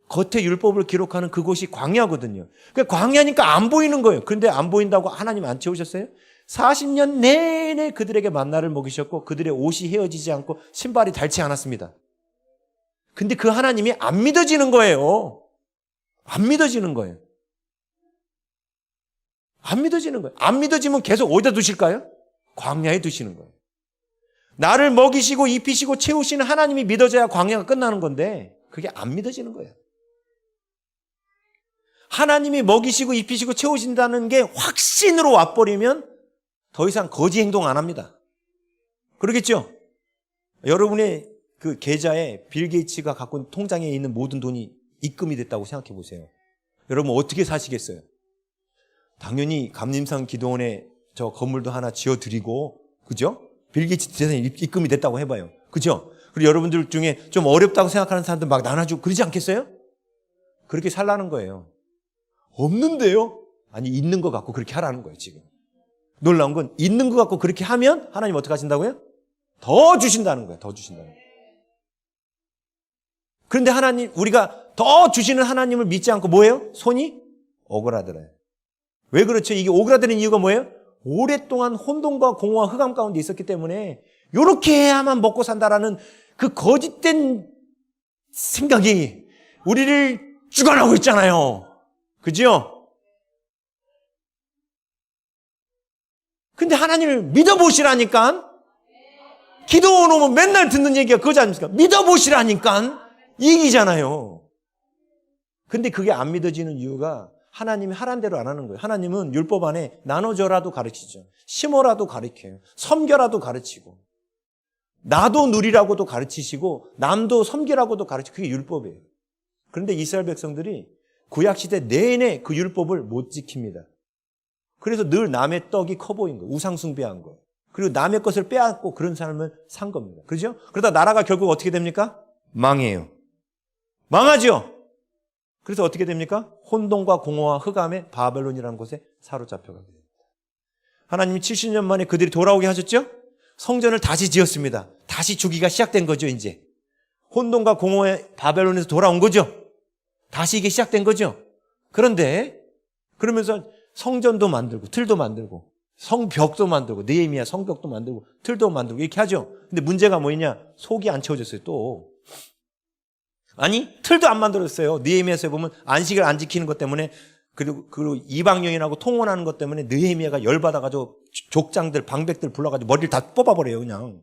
겉에 율법을 기록하는 그곳이 광야거든요. 그러니까 광야니까 안 보이는 거예요. 그런데 안 보인다고 하나님 안 채우셨어요? 40년 내내 그들에게 만나를 먹이셨고 그들의 옷이 헤어지지 않고 신발이 닳지 않았습니다. 근데 그 하나님이 안 믿어지는 거예요. 안 믿어지는 거예요. 안 믿어지는 거예요. 안 믿어지면 계속 어디다 두실까요? 광야에 두시는 거예요. 나를 먹이시고 입히시고 채우시는 하나님이 믿어져야 광야가 끝나는 건데 그게 안 믿어지는 거예요. 하나님이 먹이시고 입히시고 채우신다는 게 확신으로 와버리면 더 이상 거지 행동 안 합니다. 그러겠죠? 여러분의 그 계좌에 빌 게이츠가 갖고 있는 통장에 있는 모든 돈이 입금이 됐다고 생각해 보세요. 여러분 어떻게 사시겠어요? 당연히 감림산 기도원에 저 건물도 하나 지어드리고 그죠? 빌 게이츠 재산이 입금이 됐다고 해봐요. 그죠? 그리고 여러분들 중에 좀 어렵다고 생각하는 사람들 막 나눠주고 그러지 않겠어요? 그렇게 살라는 거예요. 없는데요? 아니 있는 거 갖고 그렇게 하라는 거예요 지금. 놀라운 건 있는 거 갖고 그렇게 하면 하나님 어떻게 하신다고요? 더 주신다는 거예요. 더 주신다는 거예요. 그런데 하나님 우리가 더 주시는 하나님을 믿지 않고 뭐예요? 손이 오그라들어요. 왜 그렇죠? 이게 오그라드는 이유가 뭐예요? 오랫동안 혼돈과 공허와 흑암 가운데 있었기 때문에 이렇게 해야만 먹고 산다라는 그 거짓된 생각이 우리를 주관하고 있잖아요. 그죠? 근데 하나님을 믿어보시라니까. 기도해놓으면 맨날 듣는 얘기가 그거지 않습니까? 믿어보시라니까. 이기잖아요. 근데 그게 안 믿어지는 이유가 하나님이 하란 대로 안 하는 거예요. 하나님은 율법 안에 나눠줘라도 가르치죠. 심어라도 가르쳐요. 섬겨라도 가르치고. 나도 누리라고도 가르치시고 남도 섬기라고도 가르치고 그게 율법이에요. 그런데 이스라엘 백성들이 구약시대 내내 그 율법을 못 지킵니다. 그래서 늘 남의 떡이 커 보인 거예요. 우상숭배한 거예요. 그리고 남의 것을 빼앗고 그런 삶을 산 겁니다. 그렇죠? 그러다 나라가 결국 어떻게 됩니까? 망해요. 망하죠? 그래서 어떻게 됩니까? 혼돈과 공허와 흑암의 바벨론이라는 곳에 사로잡혀가게 됩니다. 하나님이 70년 만에 그들이 돌아오게 하셨죠? 성전을 다시 지었습니다. 다시 주기가 시작된 거죠, 이제. 혼돈과 공허의 바벨론에서 돌아온 거죠. 다시 이게 시작된 거죠. 그런데 그러면서 성전도 만들고 틀도 만들고 성벽도 만들고 느헤미야 성벽도 만들고 틀도 만들고 이렇게 하죠. 근데 문제가 뭐냐? 속이 안 채워졌어요. 또 아니 틀도 안 만들었어요. 느헤미야서에 보면 안식을 안 지키는 것 때문에 그리고 이방여인하고 통혼하는 것 때문에 느헤미야가 열받아가지고 족장들 방백들 불러가지고 머리를 다 뽑아버려요. 그냥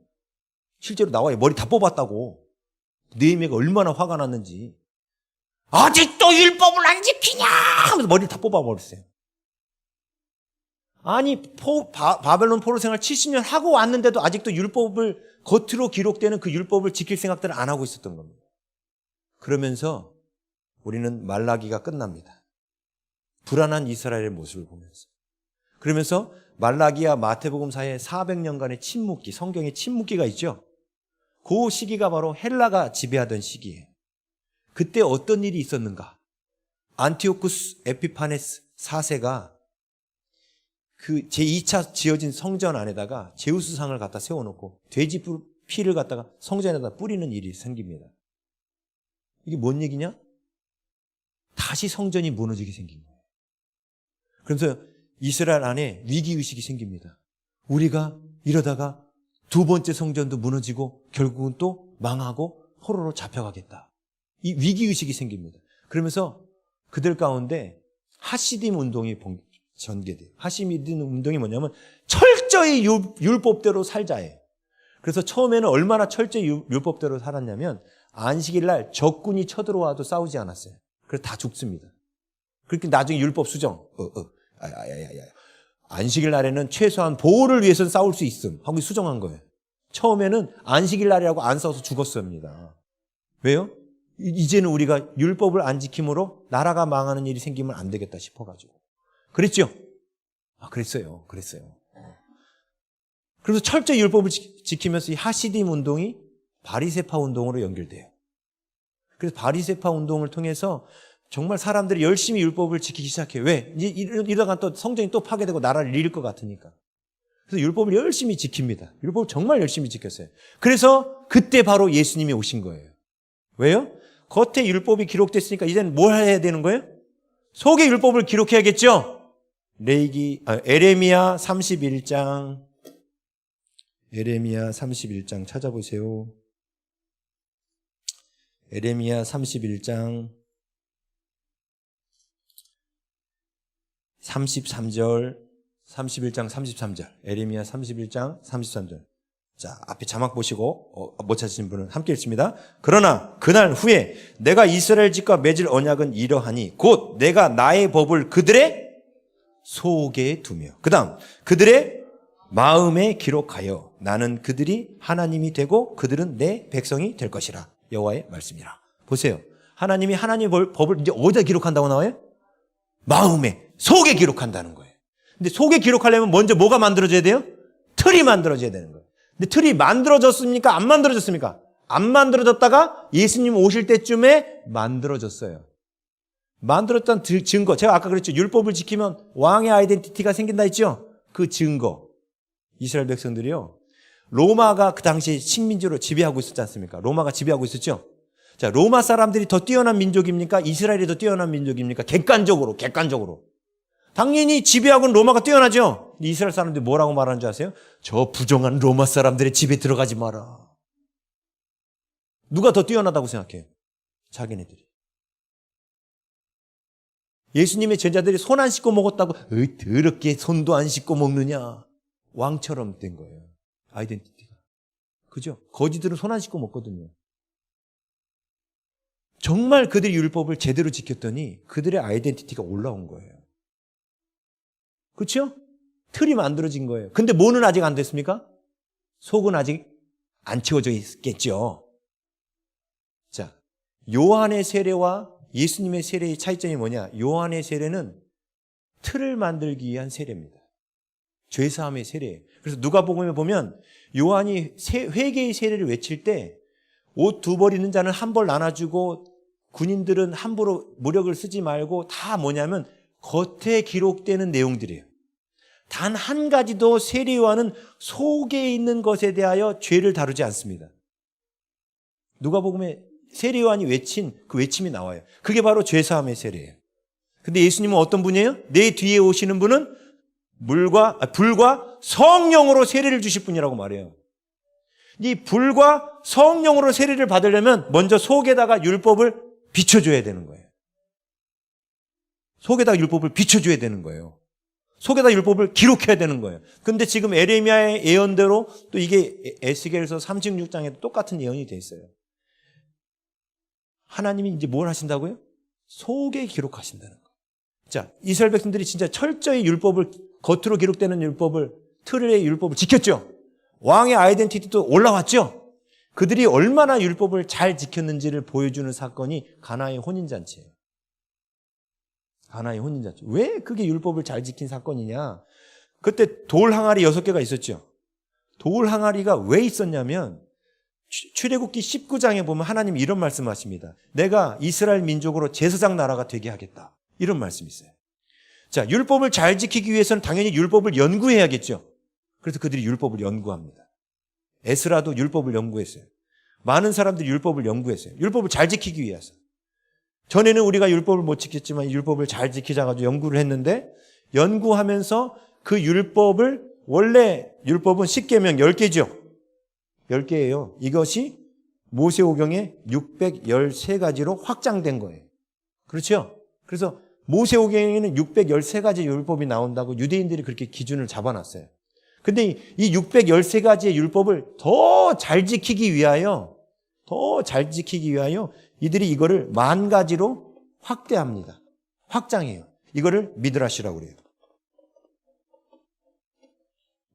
실제로 나와요. 머리 다 뽑았다고. 느헤미야가 얼마나 화가 났는지. 아직도 율법을 안 지키냐 하면서 머리를 다 뽑아버렸어요. 아니 바벨론 포로 생활 70년 하고 왔는데도 아직도 율법을 겉으로 기록되는 그 율법을 지킬 생각들을 안 하고 있었던 겁니다. 그러면서 우리는 말라기가 끝납니다. 불안한 이스라엘의 모습을 보면서. 그러면서 말라기와 마태복음 사이에 400년간의 침묵기, 성경의 침묵기가 있죠. 그 시기가 바로 헬라가 지배하던 시기예요. 그때 어떤 일이 있었는가? 안티오쿠스 에피파네스 4세가 그 제2차 지어진 성전 안에다가 제우스상을 갖다 세워놓고 돼지 피를 갖다가 성전에다 뿌리는 일이 생깁니다. 이게 뭔 얘기냐? 다시 성전이 무너지게 생긴 거예요. 그러면서 이스라엘 안에 위기의식이 생깁니다. 우리가 이러다가 두 번째 성전도 무너지고 결국은 또 망하고 포로로 잡혀가겠다. 이 위기의식이 생깁니다. 그러면서 그들 가운데 하시딤 운동이 전개돼요. 하시딤 운동이 뭐냐면 철저히 율법대로 살자예요. 그래서 처음에는 얼마나 철저히 율법대로 살았냐면 안식일 날 적군이 쳐들어와도 싸우지 않았어요. 그래서 다 죽습니다. 그렇게 나중에 율법 수정. 안식일 날에는 최소한 보호를 위해서는 싸울 수 있음 하고 수정한 거예요. 처음에는 안식일 날이라고 안 싸워서 죽었습니다. 왜요? 이제는 우리가 율법을 안 지킴으로 나라가 망하는 일이 생기면 안 되겠다 싶어가지고. 그랬죠? 그랬어요. 그래서 철저히 율법을 지키면서 이 하시딤 운동이 바리새파 운동으로 연결돼요. 그래서 바리새파 운동을 통해서 정말 사람들이 열심히 율법을 지키기 시작해요. 왜? 이러다가 또 성전이 또 파괴되고 나라를 잃을 것 같으니까. 그래서 율법을 열심히 지킵니다. 율법을 정말 열심히 지켰어요. 그래서 그때 바로 예수님이 오신 거예요. 왜요? 겉에 율법이 기록됐으니까 이제는 뭘 해야 되는 거예요? 속에 율법을 기록해야겠죠? 에레미야 31장 찾아보세요. 에레미야 31장 33절 31장 33절 에레미야 31장 33절. 자, 앞에 자막 보시고 못 찾으신 분은 함께 읽습니다. 그러나 그날 후에 내가 이스라엘 집과 맺을 언약은 이러하니 곧 내가 나의 법을 그들의 속에 두며 그 다음 그들의 마음에 기록하여 나는 그들이 하나님이 되고 그들은 내 백성이 될 것이라. 여호와의 말씀이라. 보세요. 하나님이 하나님의 법을 이제 어디다 기록한다고 나와요? 마음에, 속에 기록한다는 거예요. 근데 속에 기록하려면 먼저 뭐가 만들어져야 돼요? 틀이 만들어져야 되는 거예요. 근데 틀이 만들어졌습니까? 안 만들어졌습니까? 안 만들어졌다가 예수님 오실 때쯤에 만들어졌어요. 만들었던 증거. 제가 아까 그랬죠. 율법을 지키면 왕의 아이덴티티가 생긴다 했죠. 그 증거. 이스라엘 백성들이요. 로마가 그 당시에 식민지로 지배하고 있었지 않습니까? 로마가 지배하고 있었죠. 자, 로마 사람들이 더 뛰어난 민족입니까? 이스라엘이 더 뛰어난 민족입니까? 객관적으로. 당연히 지배하고는 로마가 뛰어나죠. 이스라엘 사람들이 뭐라고 말하는 줄 아세요? 저 부정한 로마 사람들의 집에 들어가지 마라. 누가 더 뛰어나다고 생각해요? 자기네들이. 예수님의 제자들이 손 안 씻고 먹었다고 더럽게 손도 안 씻고 먹느냐. 왕처럼 된 거예요. 아이덴티티가. 그죠? 거지들은 손 안 씻고 먹거든요. 정말 그들이 율법을 제대로 지켰더니 그들의 아이덴티티가 올라온 거예요. 그렇죠? 틀이 만들어진 거예요. 근데 뭐는 아직 안 됐습니까? 속은 아직 안 채워져 있겠죠. 자, 요한의 세례와 예수님의 세례의 차이점이 뭐냐? 요한의 세례는 틀을 만들기 위한 세례입니다. 죄사함의 세례예요. 그래서 누가복음에 보면 요한이 회개의 세례를 외칠 때 옷 두 벌 있는 자는 한 벌 나눠주고 군인들은 함부로 무력을 쓰지 말고 다 뭐냐면 겉에 기록되는 내용들이에요. 단 한 가지도 세례 요한은 속에 있는 것에 대하여 죄를 다루지 않습니다. 누가복음에 세례 요한이 외친 그 외침이 나와요. 그게 바로 죄사함의 세례예요. 근데 예수님은 어떤 분이에요? 내 뒤에 오시는 분은 불과 성령으로 세례를 주실 분이라고 말해요. 이 불과 성령으로 세례를 받으려면 먼저 속에다가 율법을 비춰줘야 되는 거예요. 속에다가 율법을 비춰줘야 되는 거예요. 속에다 율법을 기록해야 되는 거예요. 근데 지금 에레미야의 예언대로 또 이게 에스겔서 36장에도 똑같은 예언이 돼 있어요. 하나님이 이제 뭘 하신다고요? 속에 기록하신다는 거예요. 자, 이스라엘 백성들이 진짜 철저히 율법을 겉으로 기록되는 율법을, 틀의 율법을 지켰죠. 왕의 아이덴티티도 올라왔죠. 그들이 얼마나 율법을 잘 지켰는지를 보여주는 사건이 가나의 혼인잔치예요. 가나의 혼인잔치. 왜 그게 율법을 잘 지킨 사건이냐? 그때 돌 항아리 6개가 있었죠. 돌 항아리가 왜 있었냐면 출애굽기 19장에 보면 하나님이 이런 말씀하십니다. 내가 이스라엘 민족으로 제사장 나라가 되게 하겠다. 이런 말씀이 있어요. 자, 율법을 잘 지키기 위해서는 당연히 율법을 연구해야겠죠. 그래서 그들이 율법을 연구합니다. 에스라도 율법을 연구했어요. 많은 사람들이 율법을 연구했어요. 율법을 잘 지키기 위해서. 전에는 우리가 율법을 못 지켰지만 율법을 잘 지키자 가지고 연구를 했는데 연구하면서 그 율법을 원래 율법은 10계명 10개죠. 10개예요. 이것이 모세오경에 613가지로 확장된 거예요. 그렇죠? 그래서 모세오경에는 613가지 율법이 나온다고 유대인들이 그렇게 기준을 잡아놨어요. 근데 이 613가지의 율법을 더 잘 지키기 위하여 이들이 이거를 10,000가지로 확대합니다. 확장해요. 이거를 미드라시라고 그래요.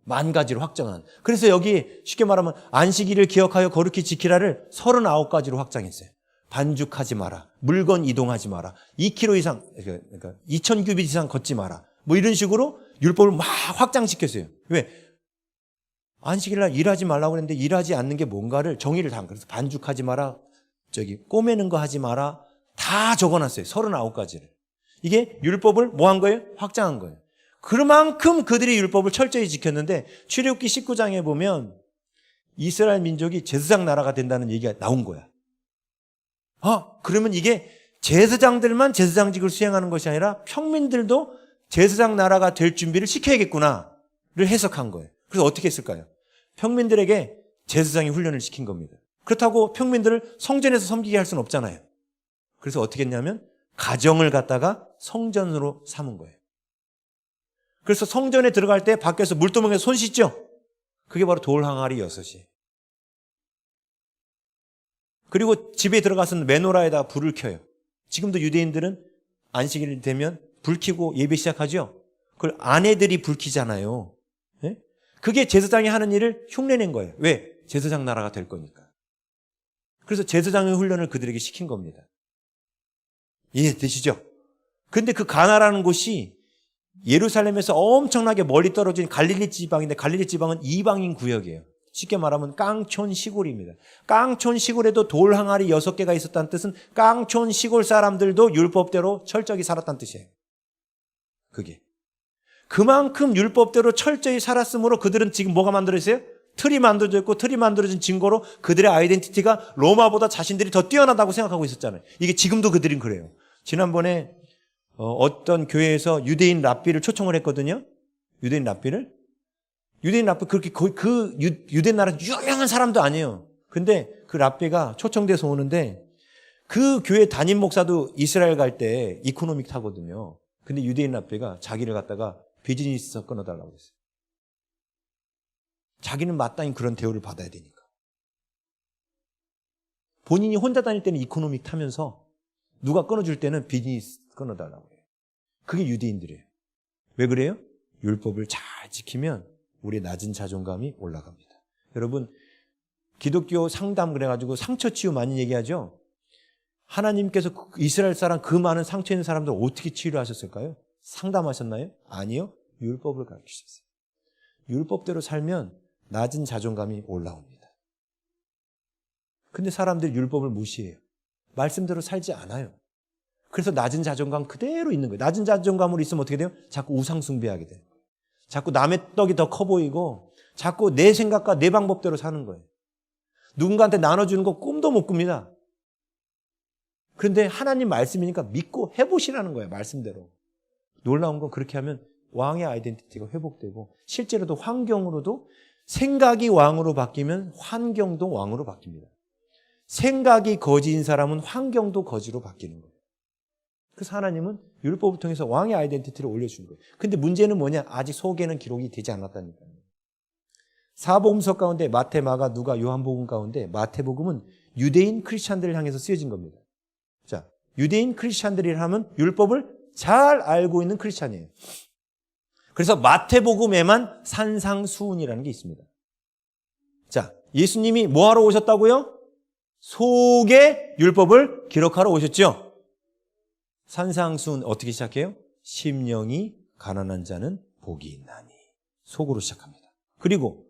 10,000가지로 확장한. 그래서 여기 쉽게 말하면 안식일을 기억하여 거룩히 지키라를 39가지로 확장했어요. 반죽하지 마라. 물건 이동하지 마라. 2km 이상, 그러니까 2,000규빗 이상 걷지 마라. 뭐 이런 식으로 율법을 막 확장시켰어요. 왜? 안식일날 일하지 말라고 그랬는데 일하지 않는 게 뭔가를 정의를 다 한 거예요. 그래서 반죽하지 마라. 꼬매는 거 하지 마라. 다 적어놨어요. 39가지를. 이게 율법을 뭐 한 거예요? 확장한 거예요. 그만큼 그들이 율법을 철저히 지켰는데 출애굽기 19장에 보면 이스라엘 민족이 제사장 나라가 된다는 얘기가 나온 거야. 그러면 이게 제사장들만 제사장직을 수행하는 것이 아니라 평민들도 제사장 나라가 될 준비를 시켜야겠구나를 해석한 거예요. 그래서 어떻게 했을까요? 평민들에게 제사장이 훈련을 시킨 겁니다. 그렇다고 평민들을 성전에서 섬기게 할 수는 없잖아요. 그래서 어떻게 했냐면 가정을 갖다가 성전으로 삼은 거예요. 그래서 성전에 들어갈 때 밖에서 물두멍에 손 씻죠? 그게 바로 돌 항아리 6이. 그리고 집에 들어가서는 메노라에다 불을 켜요. 지금도 유대인들은 안식일 되면 불 켜고 예배 시작하죠? 그걸 아내들이 불 켜잖아요. 네? 그게 제사장이 하는 일을 흉내낸 거예요. 왜? 제사장 나라가 될 거니까. 그래서 제사장의 훈련을 그들에게 시킨 겁니다. 이해되시죠? 근데 그 가나라는 곳이 예루살렘에서 엄청나게 멀리 떨어진 갈릴리 지방인데 갈릴리 지방은 이방인 구역이에요. 쉽게 말하면 깡촌 시골입니다. 깡촌 시골에도 돌 항아리 6개가 있었다는 뜻은 깡촌 시골 사람들도 율법대로 철저히 살았다는 뜻이에요. 그게. 그만큼 율법대로 철저히 살았으므로 그들은 지금 뭐가 만들어졌어요? 틀이 만들어져 있고 틀이 만들어진 증거로 그들의 아이덴티티가 로마보다 자신들이 더 뛰어나다고 생각하고 있었잖아요. 이게 지금도 그들은 그래요. 지난번에 어떤 교회에서 유대인 랍비를 초청을 했거든요. 유대인 랍비 그렇게 그 유대인 나라 유명한 사람도 아니에요. 근데 그 랍비가 초청돼서 오는데 그 교회 담임 목사도 이스라엘 갈 때 이코노믹 타거든요. 근데 유대인 랍비가 자기를 갖다가 비즈니스에서 끊어달라고 했어요. 자기는 마땅히 그런 대우를 받아야 되니까. 본인이 혼자 다닐 때는 이코노믹 타면서 누가 끊어줄 때는 비즈니스 끊어달라고 해요. 그게 유대인들이에요. 왜 그래요? 율법을 잘 지키면 우리의 낮은 자존감이 올라갑니다. 여러분, 기독교 상담 그래가지고 상처 치유 많이 얘기하죠? 하나님께서 이스라엘 사람 그 많은 상처 있는 사람들 어떻게 치유를 하셨을까요? 상담하셨나요? 아니요. 율법을 가르치셨어요. 율법대로 살면 낮은 자존감이 올라옵니다. 근데 사람들이 율법을 무시해요. 말씀대로 살지 않아요. 그래서 낮은 자존감 그대로 있는 거예요. 낮은 자존감으로 있으면 어떻게 돼요? 자꾸 우상 숭배하게 돼요. 자꾸 남의 떡이 더 커 보이고 자꾸 내 생각과 내 방법대로 사는 거예요. 누군가한테 나눠주는 거 꿈도 못 꿉니다. 그런데 하나님 말씀이니까 믿고 해보시라는 거예요. 말씀대로. 놀라운 건 그렇게 하면 왕의 아이덴티티가 회복되고 실제로도 환경으로도 생각이 왕으로 바뀌면 환경도 왕으로 바뀝니다. 생각이 거지인 사람은 환경도 거지로 바뀌는 거예요. 그래서 하나님은 율법을 통해서 왕의 아이덴티티를 올려준 거예요. 근데 문제는 뭐냐? 아직 속에는 기록이 되지 않았다니까요. 사복음서 가운데 마태, 마가, 누가, 요한복음 가운데 마태복음은 유대인 크리스찬들을 향해서 쓰여진 겁니다. 자, 유대인 크리스찬들이라 하면 율법을 잘 알고 있는 크리스찬이에요. 그래서 마태복음에만 산상수훈이라는 게 있습니다. 자, 예수님이 뭐 하러 오셨다고요? 속의 율법을 기록하러 오셨죠? 산상수훈 어떻게 시작해요? 심령이 가난한 자는 복이 있나니. 속으로 시작합니다. 그리고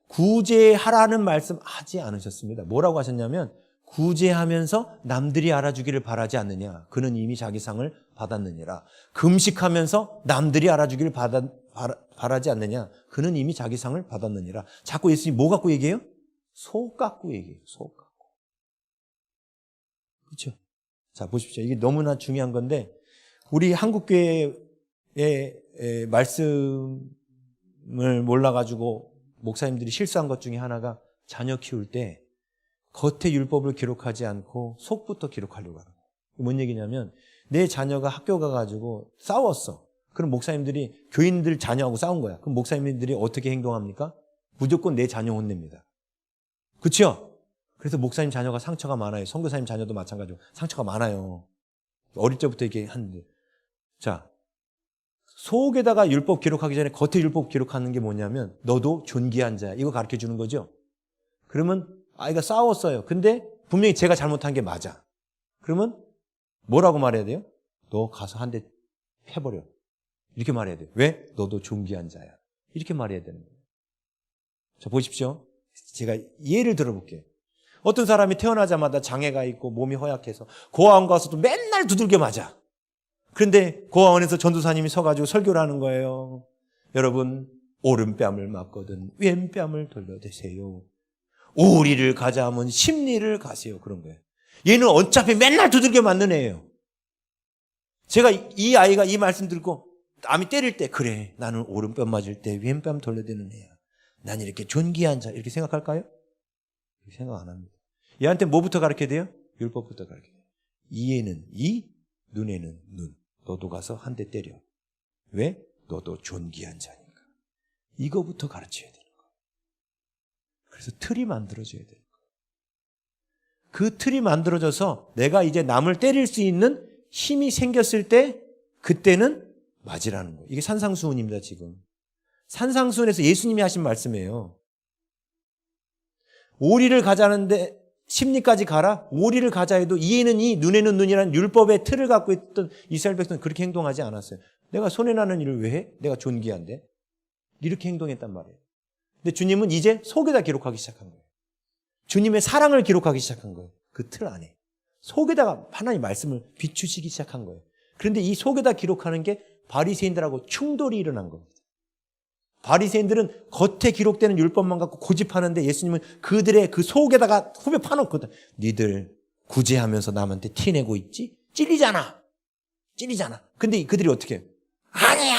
구제하라는 말씀 하지 않으셨습니다. 뭐라고 하셨냐면 구제하면서 남들이 알아주기를 바라지 않느냐. 그는 이미 자기 상을 받았느니라. 금식하면서 남들이 알아주기를 바라지 않느냐. 그는 이미 자기 상을 받았느니라. 자꾸 예수님이 뭐 갖고 얘기해요? 속 갖고 얘기해요. 속 갖고. 그렇죠? 자, 보십시오. 이게 너무나 중요한 건데 우리 한국교회의 말씀을 몰라가지고 목사님들이 실수한 것 중에 하나가 자녀 키울 때 겉의 율법을 기록하지 않고 속부터 기록하려고 하는 거예요. 뭔 얘기냐면 내 자녀가 학교 가가지고 싸웠어. 그럼 목사님들이 교인들 자녀하고 싸운 거야. 그럼 목사님들이 어떻게 행동합니까? 무조건 내 자녀 혼냅니다. 그렇죠? 그래서 목사님 자녀가 상처가 많아요. 선교사님 자녀도 마찬가지고 상처가 많아요. 어릴 때부터 이렇게 하는데. 자, 속에다가 율법 기록하기 전에 겉에 율법 기록하는 게 뭐냐면 너도 존귀한 자야. 이거 가르쳐 주는 거죠. 그러면 아이가 싸웠어요. 근데 분명히 제가 잘못한 게 맞아. 그러면 뭐라고 말해야 돼요? 너 가서 한 대 해버려. 이렇게 말해야 돼요. 왜? 너도 존귀한 자야. 이렇게 말해야 되는 거예요. 자, 보십시오. 제가 예를 들어볼게요. 어떤 사람이 태어나자마자 장애가 있고 몸이 허약해서 고아원 가서도 맨날 두들겨 맞아. 그런데 고아원에서 전도사님이 서가지고 설교를 하는 거예요. 여러분, 오른뺨을 맞거든 왼뺨을 돌려대세요. 오리를 가자 하면 십리를 가세요. 그런 거예요. 얘는 어차피 맨날 두들겨 맞는 애예요. 제가 이 아이가 이 말씀 듣고 남이 때릴 때 그래 나는 오른뺨 맞을 때 왼뺨 돌려대는 애야. 난 이렇게 존귀한 자 이렇게 생각할까요? 생각 안 합니다. 얘한테 뭐부터 가르쳐야 돼요? 율법부터 가르쳐야 돼요. 이에는 이, 눈에는 눈. 너도 가서 한 대 때려. 왜? 너도 존귀한 자니까. 이거부터 가르쳐야 되는 거예요. 그래서 틀이 만들어져야 돼요. 그 틀이 만들어져서 내가 이제 남을 때릴 수 있는 힘이 생겼을 때 그때는 맞으라는 거예요. 이게 산상수훈입니다. 지금. 산상수훈에서 예수님이 하신 말씀이에요. 오리를 가자는데 십리까지 가라? 오리를 가자 해도 이에는 이, 눈에는 눈이라는 율법의 틀을 갖고 있던 이스라엘 백성은 그렇게 행동하지 않았어요. 내가 손해나는 일을 왜 해? 내가 존귀한데? 이렇게 행동했단 말이에요. 근데 주님은 이제 속에다 기록하기 시작한 거예요. 주님의 사랑을 기록하기 시작한 거예요. 그 틀 안에. 속에다가 하나님 말씀을 비추시기 시작한 거예요. 그런데 이 속에다 기록하는 게 바리새인들하고 충돌이 일어난 겁니다. 바리새인들은 겉에 기록되는 율법만 갖고 고집하는데 예수님은 그들의 그 속에다가 후벼 파놓거든. 니들 구제하면서 남한테 티내고 있지? 찔리잖아. 근데 그들이 어떻게 해요? 아니야.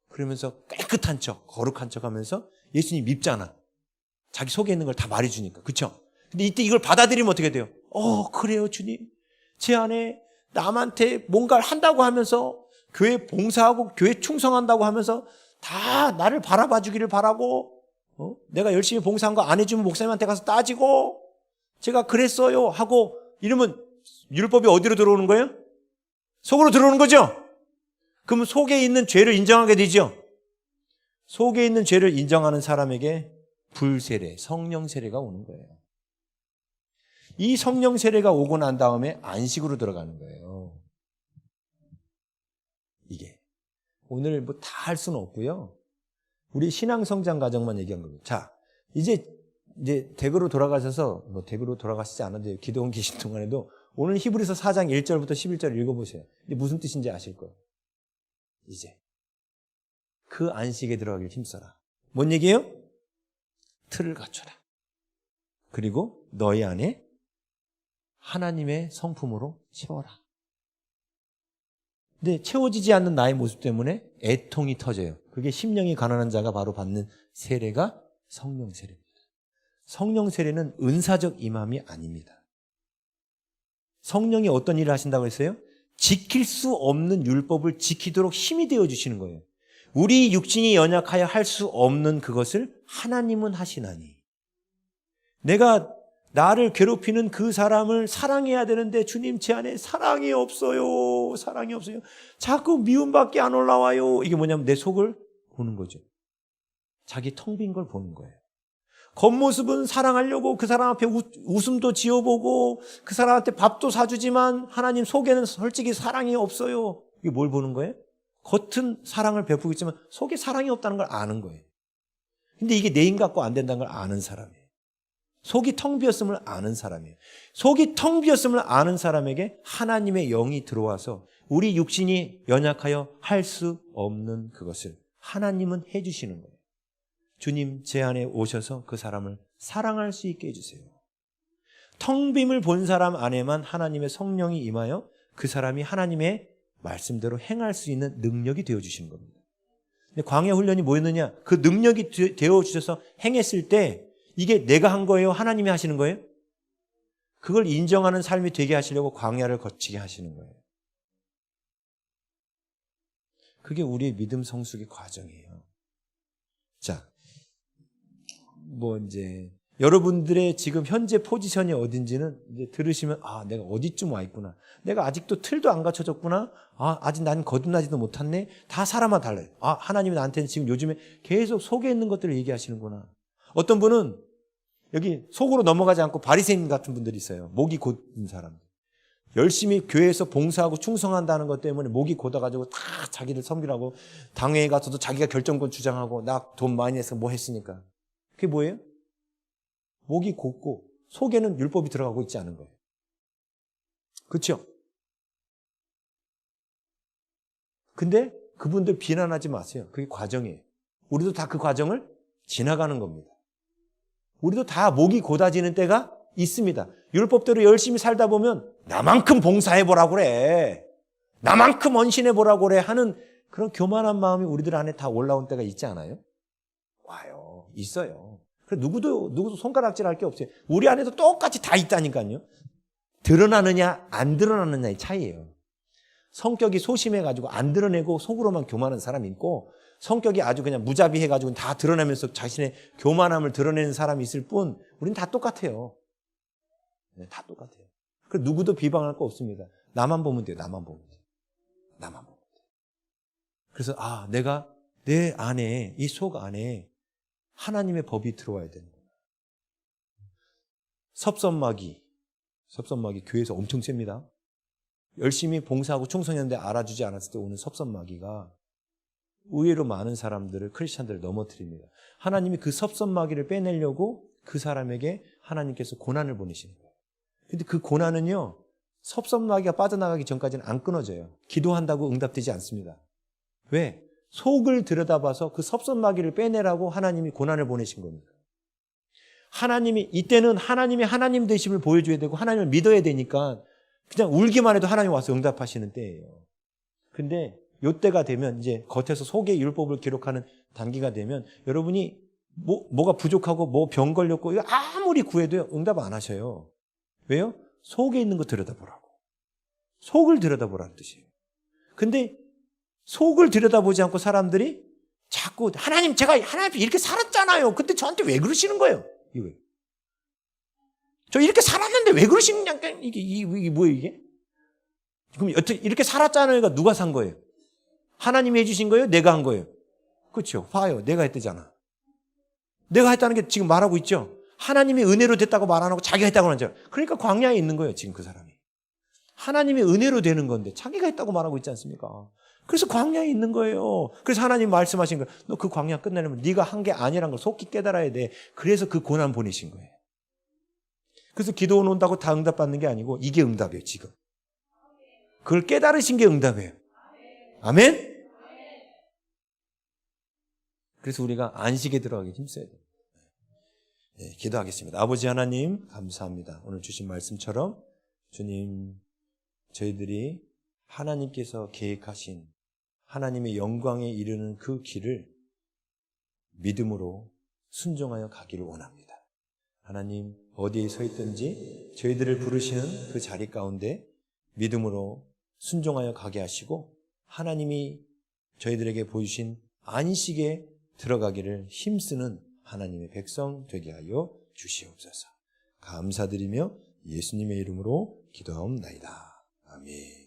그러면서 깨끗한 척, 거룩한 척 하면서 예수님 밉잖아. 자기 속에 있는 걸 다 말해주니까. 그쵸? 근데 이때 이걸 받아들이면 어떻게 돼요? 그래요, 주님. 제 안에 남한테 뭔가를 한다고 하면서 교회 봉사하고 교회 충성한다고 하면서 다 나를 바라봐 주기를 바라고 내가 열심히 봉사한 거 안 해주면 목사님한테 가서 따지고 제가 그랬어요 하고 이러면 율법이 어디로 들어오는 거예요? 속으로 들어오는 거죠? 그러면 속에 있는 죄를 인정하게 되죠? 속에 있는 죄를 인정하는 사람에게 불세례, 성령 세례가 오는 거예요. 이 성령 세례가 오고 난 다음에 안식으로 들어가는 거예요. 이게 오늘 뭐 다 할 수는 없고요. 우리 신앙 성장 과정만 얘기한 겁니다. 자, 이제 댁으로 돌아가셔서 뭐 댁으로 돌아가시지 않아도 기도원 계신 동안에도 오늘 히브리서 4장 1절부터 11절 읽어보세요. 이게 무슨 뜻인지 아실 거예요. 이제 그 안식에 들어가길 힘써라. 뭔 얘기예요? 틀을 갖춰라. 그리고 너희 안에 하나님의 성품으로 채워라. 근데 채워지지 않는 나의 모습 때문에 애통이 터져요. 그게 심령이 가난한 자가 바로 받는 세례가 성령 세례입니다. 성령 세례는 은사적 임함이 아닙니다. 성령이 어떤 일을 하신다고 했어요? 지킬 수 없는 율법을 지키도록 힘이 되어주시는 거예요. 우리 육신이 연약하여 할 수 없는 그것을 하나님은 하시나니. 내가 나를 괴롭히는 그 사람을 사랑해야 되는데 주님 제 안에 사랑이 없어요. 사랑이 없어요. 자꾸 미움밖에 안 올라와요. 이게 뭐냐면 내 속을 보는 거죠. 자기 텅 빈 걸 보는 거예요. 겉모습은 사랑하려고 그 사람 앞에 웃음도 지어보고 그 사람한테 밥도 사주지만 하나님 속에는 솔직히 사랑이 없어요. 이게 뭘 보는 거예요? 겉은 사랑을 베푸고 있지만 속에 사랑이 없다는 걸 아는 거예요. 근데 이게 내 힘 갖고 안 된다는 걸 아는 사람이에요. 속이 텅 비었음을 아는 사람이에요. 속이 텅 비었음을 아는 사람에게 하나님의 영이 들어와서 우리 육신이 연약하여 할 수 없는 그것을 하나님은 해주시는 거예요. 주님 제 안에 오셔서 그 사람을 사랑할 수 있게 해주세요. 텅 빔을 본 사람 안에만 하나님의 성령이 임하여 그 사람이 하나님의 말씀대로 행할 수 있는 능력이 되어주시는 겁니다. 근데 광야 훈련이 뭐였느냐? 그 능력이 되어주셔서 행했을 때 이게 내가 한 거예요? 하나님이 하시는 거예요? 그걸 인정하는 삶이 되게 하시려고 광야를 거치게 하시는 거예요. 그게 우리의 믿음 성숙의 과정이에요. 자, 이제 여러분들의 지금 현재 포지션이 어딘지는 이제 들으시면 내가 어디쯤 와 있구나. 내가 아직도 틀도 안 갖춰졌구나. 아직 난 거듭나지도 못했네. 다 사람마다 달라요. 하나님이 나한테는 지금 요즘에 계속 속에 있는 것들을 얘기하시는구나. 어떤 분은 여기 속으로 넘어가지 않고 바리새인 같은 분들이 있어요. 목이 곧은 사람들. 열심히 교회에서 봉사하고 충성한다는 것 때문에 목이 곧아가지고 다 자기를 섬기라고 당회에 가서도 자기가 결정권 주장하고 나 돈 많이 내서 뭐 했으니까. 그게 뭐예요? 목이 곧고 속에는 율법이 들어가고 있지 않은 거예요. 그렇죠? 근데 그분들 비난하지 마세요. 그게 과정이에요. 우리도 다 그 과정을 지나가는 겁니다. 우리도 다 목이 곧아지는 때가 있습니다. 율법대로 열심히 살다 보면 나만큼 봉사해보라고 그래. 나만큼 헌신해보라고 그래 하는 그런 교만한 마음이 우리들 안에 다 올라온 때가 있지 않아요? 와요. 있어요. 그래서 누구도 손가락질할 게 없어요. 우리 안에도 똑같이 다 있다니까요. 드러나느냐 안 드러나느냐의 차이예요. 성격이 소심해가지고 안 드러내고 속으로만 교만한 사람이 있고 성격이 아주 그냥 무자비해가지고 다 드러내면서 자신의 교만함을 드러내는 사람이 있을 뿐 우린 다 똑같아요. 네, 다 똑같아요. 그래서 누구도 비방할 거 없습니다. 나만 보면 돼요. 나만 보면 돼요. 나만 보면 돼요. 그래서 내가 내 안에 이 속 안에 하나님의 법이 들어와야 되는구나. 섭선마귀 교회에서 엄청 셉니다. 열심히 봉사하고 충성했는데 알아주지 않았을 때 오는 섭선마귀가 의외로 많은 사람들을 크리스찬들을 넘어뜨립니다. 하나님이 그 섭선마귀를 빼내려고 그 사람에게 하나님께서 고난을 보내시는 거예요. 근데 그 고난은요 섭선마귀가 빠져나가기 전까지는 안 끊어져요. 기도한다고 응답되지 않습니다. 왜? 속을 들여다봐서 그 섭선마귀를 빼내라고 하나님이 고난을 보내신 겁니다. 하나님이 이때는 하나님이 하나님 되심을 보여줘야 되고 하나님을 믿어야 되니까 그냥 울기만 해도 하나님 와서 응답하시는 때예요. 근데 이때가 되면 이제 겉에서 속의 율법을 기록하는 단계가 되면 여러분이 뭐가 부족하고 뭐 병 걸렸고 이거 아무리 구해도 응답 안 하셔요. 왜요? 속에 있는 거 들여다보라고. 속을 들여다보라는 뜻이에요. 근데 속을 들여다보지 않고 사람들이 자꾸 제가 하나님 앞에 이렇게 살았잖아요. 근데 저한테 왜 그러시는 거예요? 이거예요. 저 이렇게 살았는데 왜 그러시는 거야? 이게 뭐예요 이게? 그럼 이렇게 살았잖아요가 누가 산 거예요? 하나님이 해주신 거예요? 내가 한 거예요? 그렇죠. 봐요. 내가 했대잖아. 내가 했다는 게 지금 말하고 있죠. 하나님이 은혜로 됐다고 말 안 하고 자기가 했다고 하잖아요. 그러니까 광야에 있는 거예요. 지금 그 사람이. 하나님이 은혜로 되는 건데 자기가 했다고 말하고 있지 않습니까? 그래서 광야에 있는 거예요. 그래서 하나님 말씀하신 거예요. 너 그 광야 끝내려면 네가 한 게 아니란 걸 속히 깨달아야 돼. 그래서 그 고난 보내신 거예요. 그래서 기도 온다고 다 응답받는 게 아니고 이게 응답이에요. 지금. 그걸 깨달으신 게 응답이에요. 아멘? 그래서 우리가 안식에 들어가기 힘써야 돼요. 네, 기도하겠습니다. 아버지 하나님 감사합니다. 오늘 주신 말씀처럼 주님 저희들이 하나님께서 계획하신 하나님의 영광에 이르는 그 길을 믿음으로 순종하여 가기를 원합니다. 하나님 어디에 서 있든지 저희들을 부르시는 그 자리 가운데 믿음으로 순종하여 가게 하시고 하나님이 저희들에게 보여주신 안식에 들어가기를 힘쓰는 하나님의 백성 되게 하여 주시옵소서. 감사드리며 예수님의 이름으로 기도하옵나이다. 아멘.